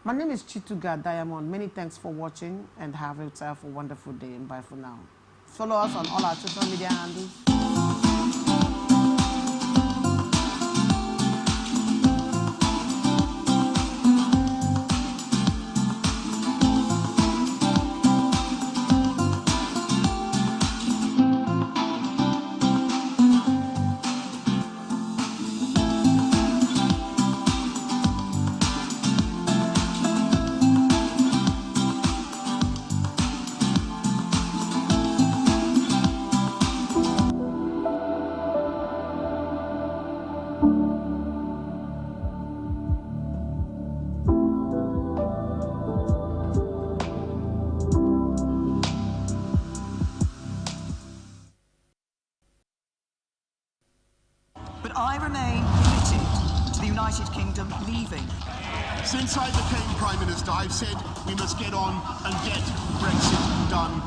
My name is Chituga Diamond. Many thanks for watching and have yourself a wonderful day, and bye for now. Follow us on all our social media handles. But I remain committed to the United Kingdom leaving. Since I became Prime Minister, I've said we must get on and get Brexit done